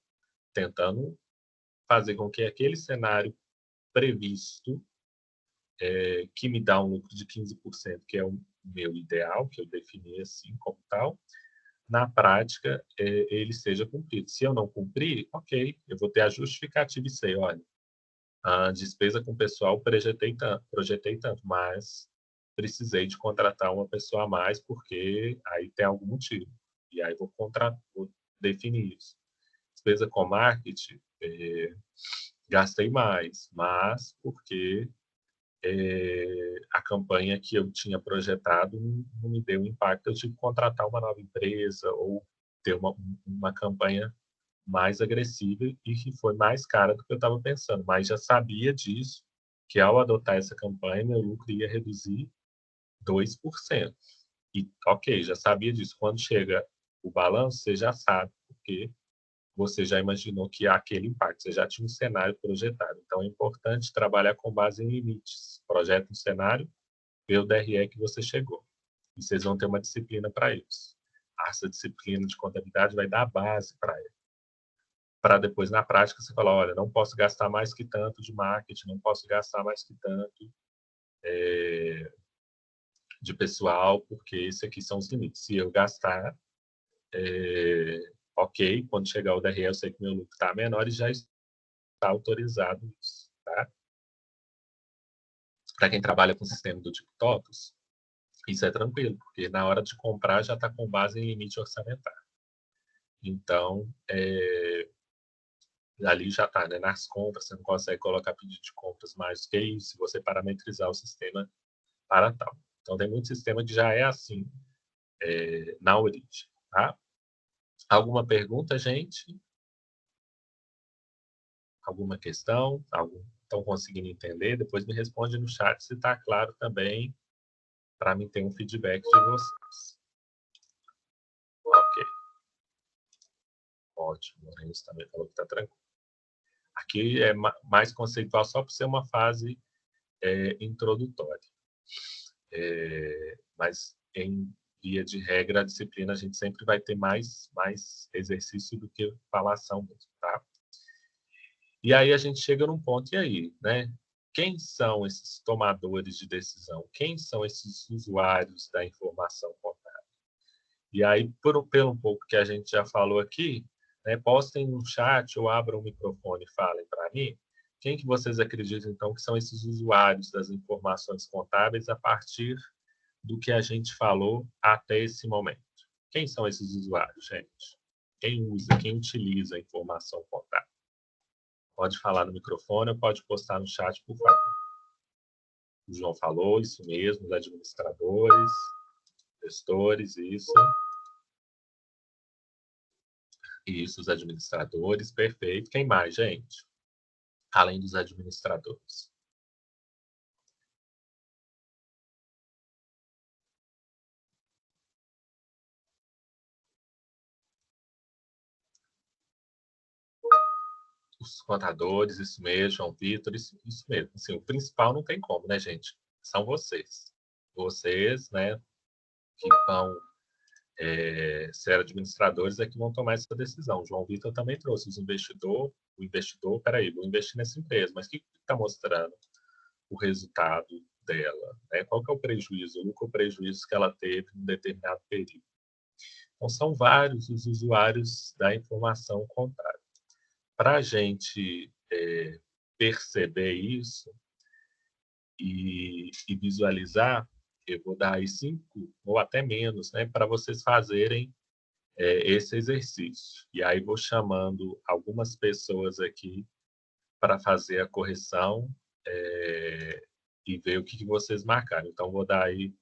Tentando fazer com que aquele cenário previsto, que me dá um lucro de 15%, que é o meu ideal, que eu defini assim como tal, na prática, ele seja cumprido. Se eu não cumprir, ok, eu vou ter a justificativa e sei, olha, a despesa com o pessoal projetei tanto, mas precisei de contratar uma pessoa a mais porque aí tem algum motivo. E aí vou definir isso. Despesa com marketing, gastei mais, mas porque a campanha que eu tinha projetado não me deu impacto, eu tive que contratar uma nova empresa ou ter uma campanha mais agressiva e que foi mais cara do que eu estava pensando, mas já sabia disso, que ao adotar essa campanha, meu lucro ia reduzir 2%. E, ok, já sabia disso. Quando chega o balanço, você já sabe, porque você já imaginou que há aquele impacto, você já tinha um cenário projetado. Então, é importante trabalhar com base em limites. Projeta um cenário, vê o DRE que você chegou. E vocês vão ter uma disciplina para isso. Essa disciplina de contabilidade vai dar a base para ele. Para depois, na prática, você falar, olha, não posso gastar mais que tanto de marketing, não posso gastar mais que tanto de pessoal, porque esses aqui são os limites. Se eu gastar, ok, quando chegar o DRE, eu sei que meu lucro está menor e já está autorizado isso, tá? Para quem trabalha com o sistema do tipo TOTUS, isso é tranquilo, porque na hora de comprar já está com base em limite orçamentário. Então, ali já está, né? Nas compras, você não consegue colocar pedido de compras mais do que isso, se você parametrizar o sistema para tal. Então, tem muito sistema que já é assim na origem, tá? Alguma pergunta, gente? Alguma questão? Estão conseguindo entender? Depois me responde no chat se está claro também, para mim ter um feedback de vocês. Ok. Ótimo. O Lourenço também falou que está tranquilo. Aqui é mais conceitual só por ser uma fase introdutória. Mas, em via de regra, a disciplina a gente sempre vai ter mais exercício do que falação mesmo, tá? E aí a gente chega num ponto, e aí, né? Quem são esses tomadores de decisão? Quem são esses usuários da informação contábil? E aí, pelo um pouco que a gente já falou aqui, né, postem no chat ou abram o microfone e falem para mim quem que vocês acreditam, então, que são esses usuários das informações contábeis a partir do que a gente falou até esse momento. Quem são esses usuários, gente? Quem usa, quem utiliza a informação contábil? Pode falar no microfone ou pode postar no chat, por favor. O João falou, isso mesmo, os administradores, gestores, isso. Isso, os administradores, perfeito. Quem mais, gente? Além dos administradores. Os contadores, isso mesmo, João Vitor, isso mesmo. Assim, o principal não tem como, né, gente? São vocês. Vocês, né, que vão ser administradores é que vão tomar essa decisão. O João Vitor também trouxe o investidor, peraí, vou investir nessa empresa, mas o que está mostrando o resultado dela? Né? Qual que é o prejuízo, o lucro ou prejuízo que ela teve em um determinado período? Então, são vários os usuários da informação contábil. Para a gente perceber isso e visualizar, eu vou dar aí 5 ou até menos, né, para vocês fazerem esse exercício. E aí vou chamando algumas pessoas aqui para fazer a correção e ver o que vocês marcaram. Então, vou dar aí,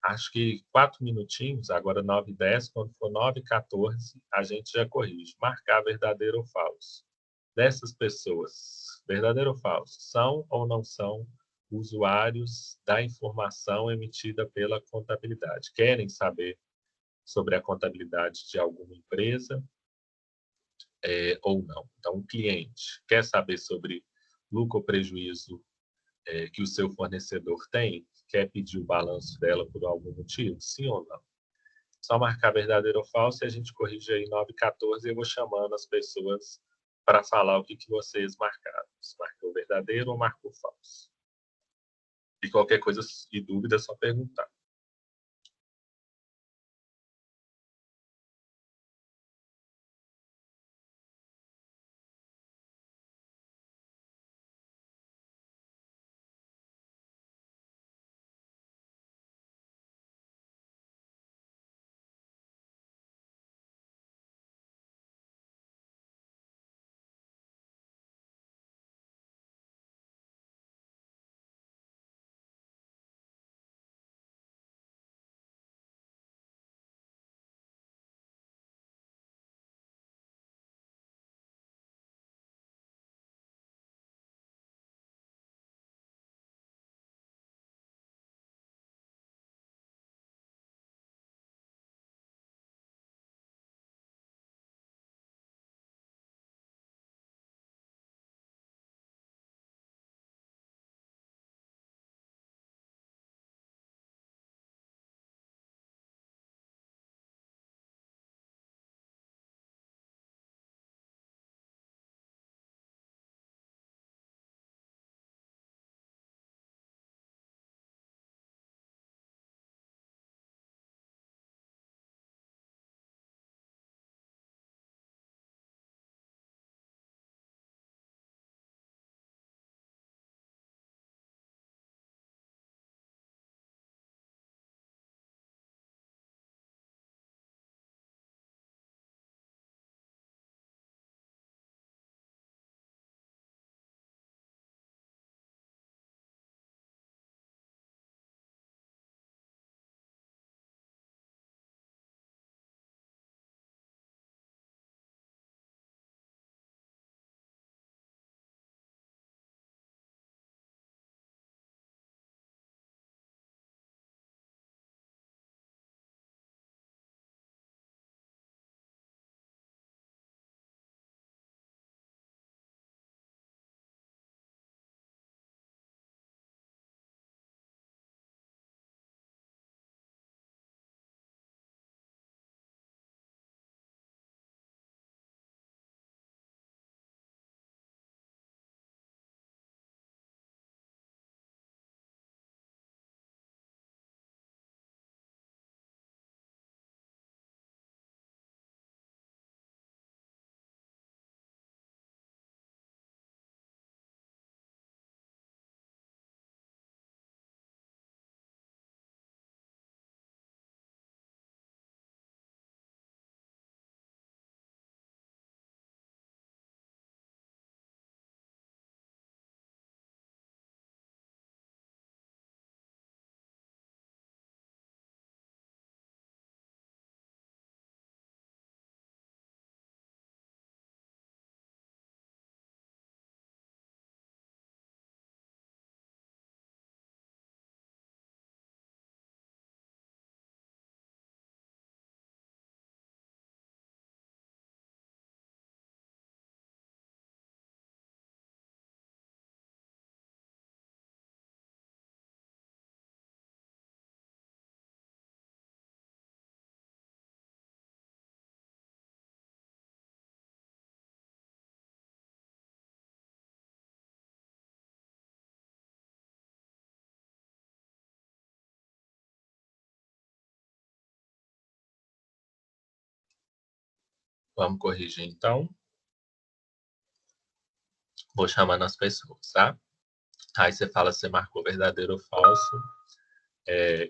acho que 4 minutinhos, agora 9h10, quando for 9h14, a gente já corrige. Marcar verdadeiro ou falso. Dessas pessoas, verdadeiro ou falso, são ou não são usuários da informação emitida pela contabilidade? Querem saber sobre a contabilidade de alguma empresa ou não? Então, o cliente quer saber sobre lucro ou prejuízo que o seu fornecedor tem? Quer pedir o balanço dela por algum motivo? Sim ou não? Só marcar verdadeiro ou falso e a gente corrige aí 9h14 e eu vou chamando as pessoas para falar o que vocês marcaram. Se marcou verdadeiro ou marcou falso. E qualquer coisa e dúvida é só perguntar. Vamos corrigir, então. Vou chamando as pessoas, tá? Aí você fala se você marcou verdadeiro ou falso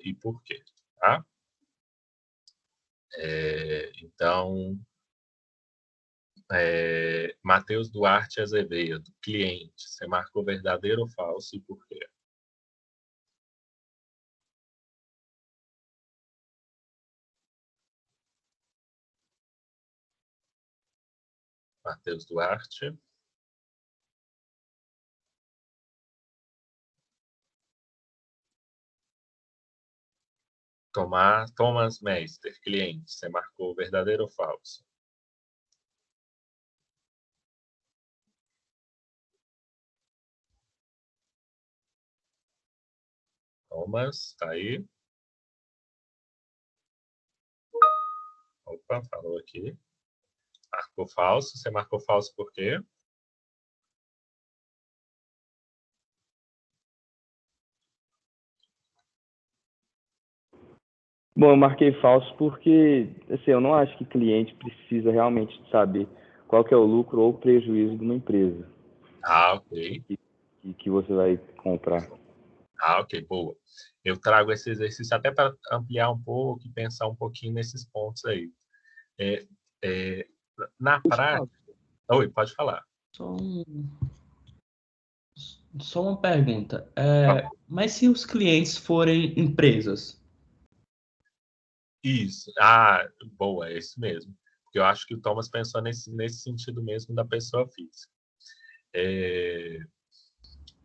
e por quê, tá? Então, Matheus Duarte Azevedo, cliente, você marcou verdadeiro ou falso e por quê? Matheus Duarte. Thomas Meister, cliente, você marcou verdadeiro ou falso? Thomas, tá aí? Opa, falou aqui. Marcou falso. Você marcou falso por quê? Bom, eu marquei falso porque assim, eu não acho que cliente precisa realmente saber qual que é o lucro ou o prejuízo de uma empresa. Ok. Que você vai comprar. Ok, boa. Eu trago esse exercício até para ampliar um pouco e pensar um pouquinho nesses pontos aí. Na prática... Oi, pode falar. Só uma pergunta. Mas se os clientes forem empresas? Isso. Boa, é isso mesmo. Porque eu acho que o Thomas pensou nesse sentido mesmo da pessoa física.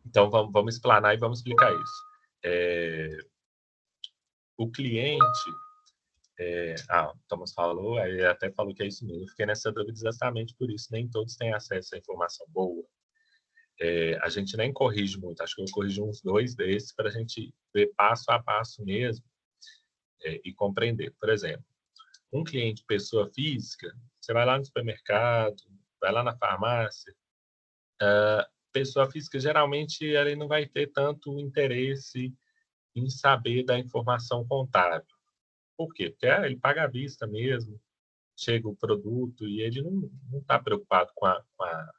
Então, vamos explanar e vamos explicar isso. O cliente... o Thomas falou, ele até falou que é isso mesmo. Eu fiquei nessa dúvida exatamente por isso. Nem todos têm acesso à informação boa. A gente nem corrige muito. Acho que eu corrigi uns 2 desses para a gente ver passo a passo mesmo e compreender. Por exemplo, um cliente pessoa física, você vai lá no supermercado, vai lá na farmácia, pessoa física geralmente ele não vai ter tanto interesse em saber da informação contábil. Por quê? Porque ele paga à vista mesmo, chega o produto e ele não está preocupado com a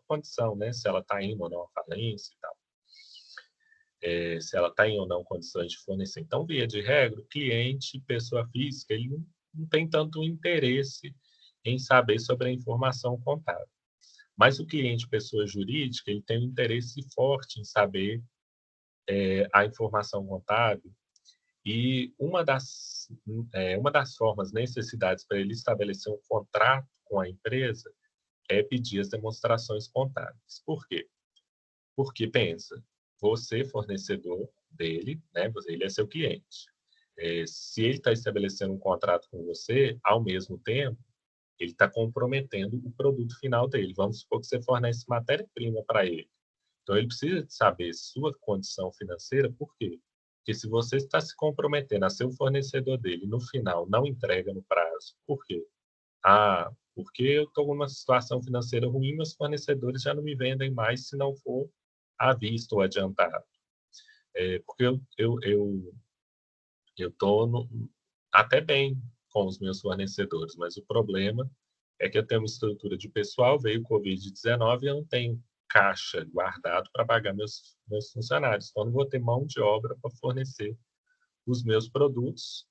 condição, né? Se ela está indo ou não à falência e tal. Se ela está em ou não condições de fornecer. Então, via de regra, o cliente, pessoa física, ele não tem tanto interesse em saber sobre a informação contábil. Mas o cliente, pessoa jurídica, ele tem um interesse forte em saber a informação contábil. E uma das formas, necessidades para ele estabelecer um contrato com a empresa é pedir as demonstrações contábeis. Por quê? Porque, pensa, você, fornecedor dele, né, ele é seu cliente. Se ele está estabelecendo um contrato com você, ao mesmo tempo, ele está comprometendo o produto final dele. Vamos supor que você fornece matéria-prima para ele. Então, ele precisa saber sua condição financeira, por quê? Porque se você está se comprometendo a ser o fornecedor dele, no final não entrega no prazo, por quê? Porque eu estou numa situação financeira ruim, meus fornecedores já não me vendem mais se não for à vista ou adiantado. Porque eu estou até bem com os meus fornecedores, mas o problema é que eu tenho uma estrutura de pessoal, veio o Covid-19 e eu não tenho caixa guardado para pagar meus funcionários. Então, eu não vou ter mão de obra para fornecer os meus produtos,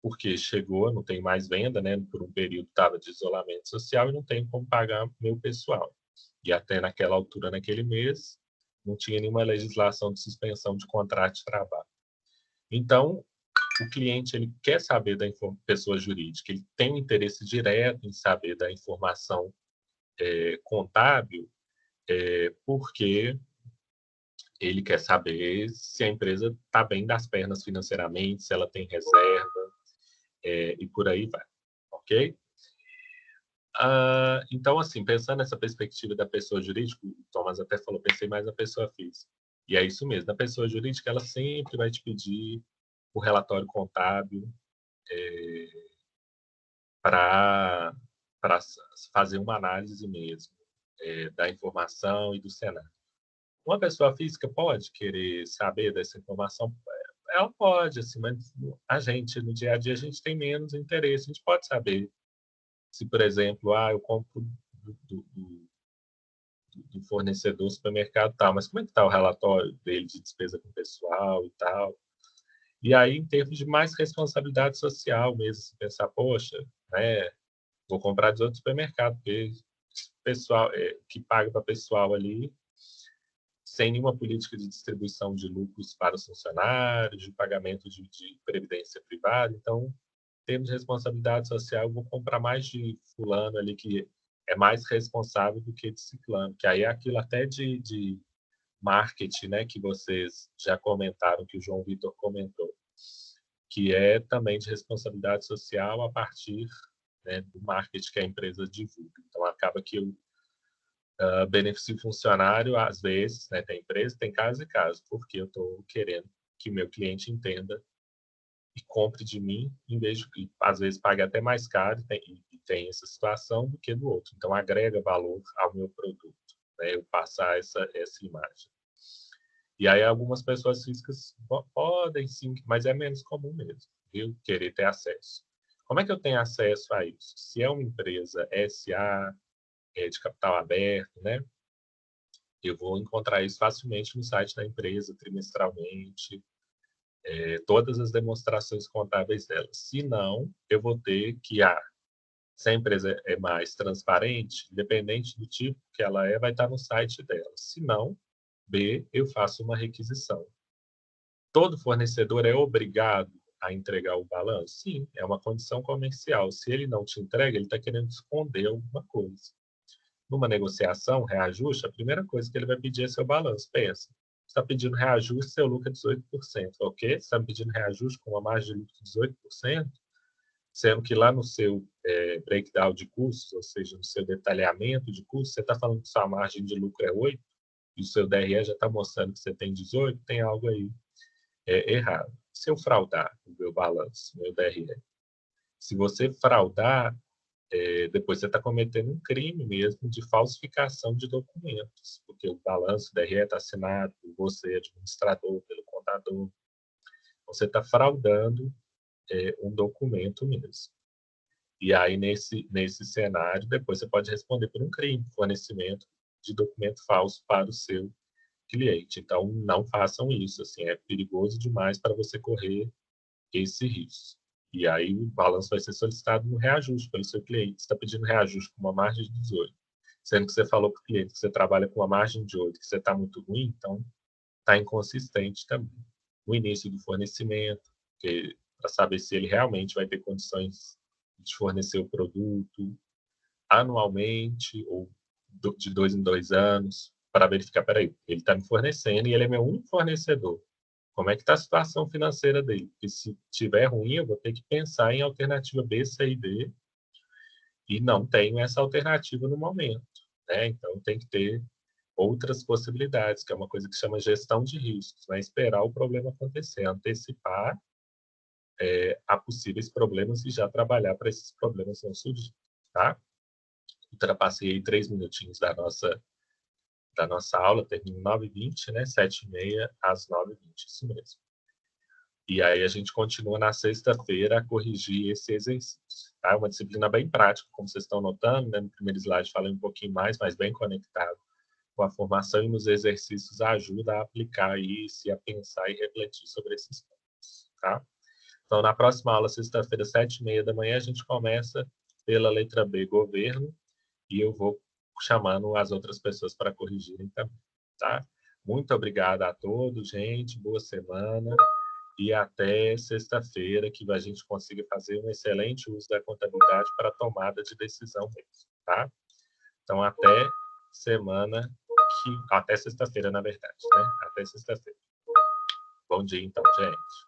porque chegou, não tem mais venda, né? Por um período estava de isolamento social e não tenho como pagar meu pessoal. E até naquela altura, naquele mês, não tinha nenhuma legislação de suspensão de contrato de trabalho. Então, o cliente ele quer saber da pessoa jurídica, ele tem um interesse direto em saber da informação contábil, porque ele quer saber se a empresa está bem das pernas financeiramente, se ela tem reserva, e por aí vai, ok? Então, assim, pensando nessa perspectiva da pessoa jurídica, o Thomas até falou, pensei mais na pessoa física. E é isso mesmo, a pessoa jurídica, ela sempre vai te pedir o relatório contábil para fazer uma análise mesmo da informação e do cenário. Uma pessoa física pode querer saber dessa informação? Ela pode, assim, mas a gente, no dia a dia, a gente tem menos interesse. A gente pode saber Se, por exemplo, eu compro do fornecedor, supermercado e tal, mas como é que está o relatório dele de despesa com pessoal e tal? E aí, em termos de mais responsabilidade social mesmo, se pensar, poxa, né, vou comprar de outro supermercado, porque pessoal que paga para pessoal ali, sem nenhuma política de distribuição de lucros para os funcionários, de pagamento de previdência privada. Então, em termos de responsabilidade social, eu vou comprar mais de fulano ali que é mais responsável do que de ciclano, que aí é aquilo até de marketing, né, que vocês já comentaram, que o João Vitor comentou, que é também de responsabilidade social a partir, né, do marketing que a empresa divulga. Então, acaba que eu beneficio o funcionário, às vezes, né, tem empresa, tem caso e caso, porque eu estou querendo que o meu cliente entenda e compre de mim, em vez de, às vezes, pague até mais caro, e tem essa situação, do que do outro. Então, agrega valor ao meu produto, né, eu passar essa imagem. E aí, algumas pessoas físicas podem, sim, mas é menos comum mesmo, viu? Querer ter acesso. Como é que eu tenho acesso a isso? Se é uma empresa SA, de capital aberto, né? Eu vou encontrar isso facilmente no site da empresa, trimestralmente, todas as demonstrações contábeis dela. Se não, eu vou ter que, se a empresa é mais transparente, independente do tipo que ela vai estar no site dela. Se não, B, eu faço uma requisição. Todo fornecedor é obrigado a entregar o balanço? Sim, é uma condição comercial. Se ele não te entrega, ele está querendo esconder alguma coisa. Numa negociação, reajuste, a primeira coisa que ele vai pedir é seu balanço. Pensa, você está pedindo reajuste, seu lucro é 18%. Ok? Você está pedindo reajuste com uma margem de lucro de 18%, sendo que lá no seu breakdown de custos, ou seja, no seu detalhamento de custos, você está falando que sua margem de lucro é 8%, e o seu DRE já está mostrando que você tem 18%, tem algo aí errado. Se eu fraudar o meu balanço, meu DRE, se você fraudar, depois você está cometendo um crime mesmo de falsificação de documentos, porque o balanço do DRE está assinado por você, administrador, pelo contador. Você está fraudando um documento mesmo. E aí, nesse cenário, depois você pode responder por um crime, fornecimento de documento falso para o seu cliente. Então, não façam isso. Assim, é perigoso demais para você correr esse risco. E aí o balanço vai ser solicitado no reajuste pelo seu cliente. Você está pedindo reajuste com uma margem de 18, sendo que você falou para o cliente que você trabalha com uma margem de 8, que você está muito ruim, então está inconsistente também. O início do fornecimento, para saber se ele realmente vai ter condições de fornecer o produto anualmente ou de 2 em 2 anos, para verificar, peraí, ele está me fornecendo e ele é meu único fornecedor. Como é que está a situação financeira dele? Porque se estiver ruim, eu vou ter que pensar em alternativa B, C e D, e não tenho essa alternativa no momento, né? Então, tem que ter outras possibilidades, que é uma coisa que chama gestão de riscos, né? Esperar o problema acontecer, antecipar a possíveis problemas e já trabalhar para esses problemas não surgirem, tá? Ultrapassei aí 3 minutinhos da nossa aula, termina 9h20, né? 7h30 às 9h20, isso mesmo. E aí a gente continua na sexta-feira a corrigir esse exercício. Tá? É uma disciplina bem prática, como vocês estão notando, né? No primeiro slide falei um pouquinho mais, mas bem conectado com a formação, e nos exercícios ajuda a aplicar isso e a pensar e refletir sobre esses pontos. Tá? Então, na próxima aula, sexta-feira, 7h30 da manhã, a gente começa pela letra B, governo, e eu vou chamando as outras pessoas para corrigirem também. Tá? Muito obrigado a todos, gente. Boa semana. E até sexta-feira, que a gente consiga fazer um excelente uso da contabilidade para a tomada de decisão mesmo, tá? Então, até sexta-feira, na verdade, né? Até sexta-feira. Bom dia, então, gente.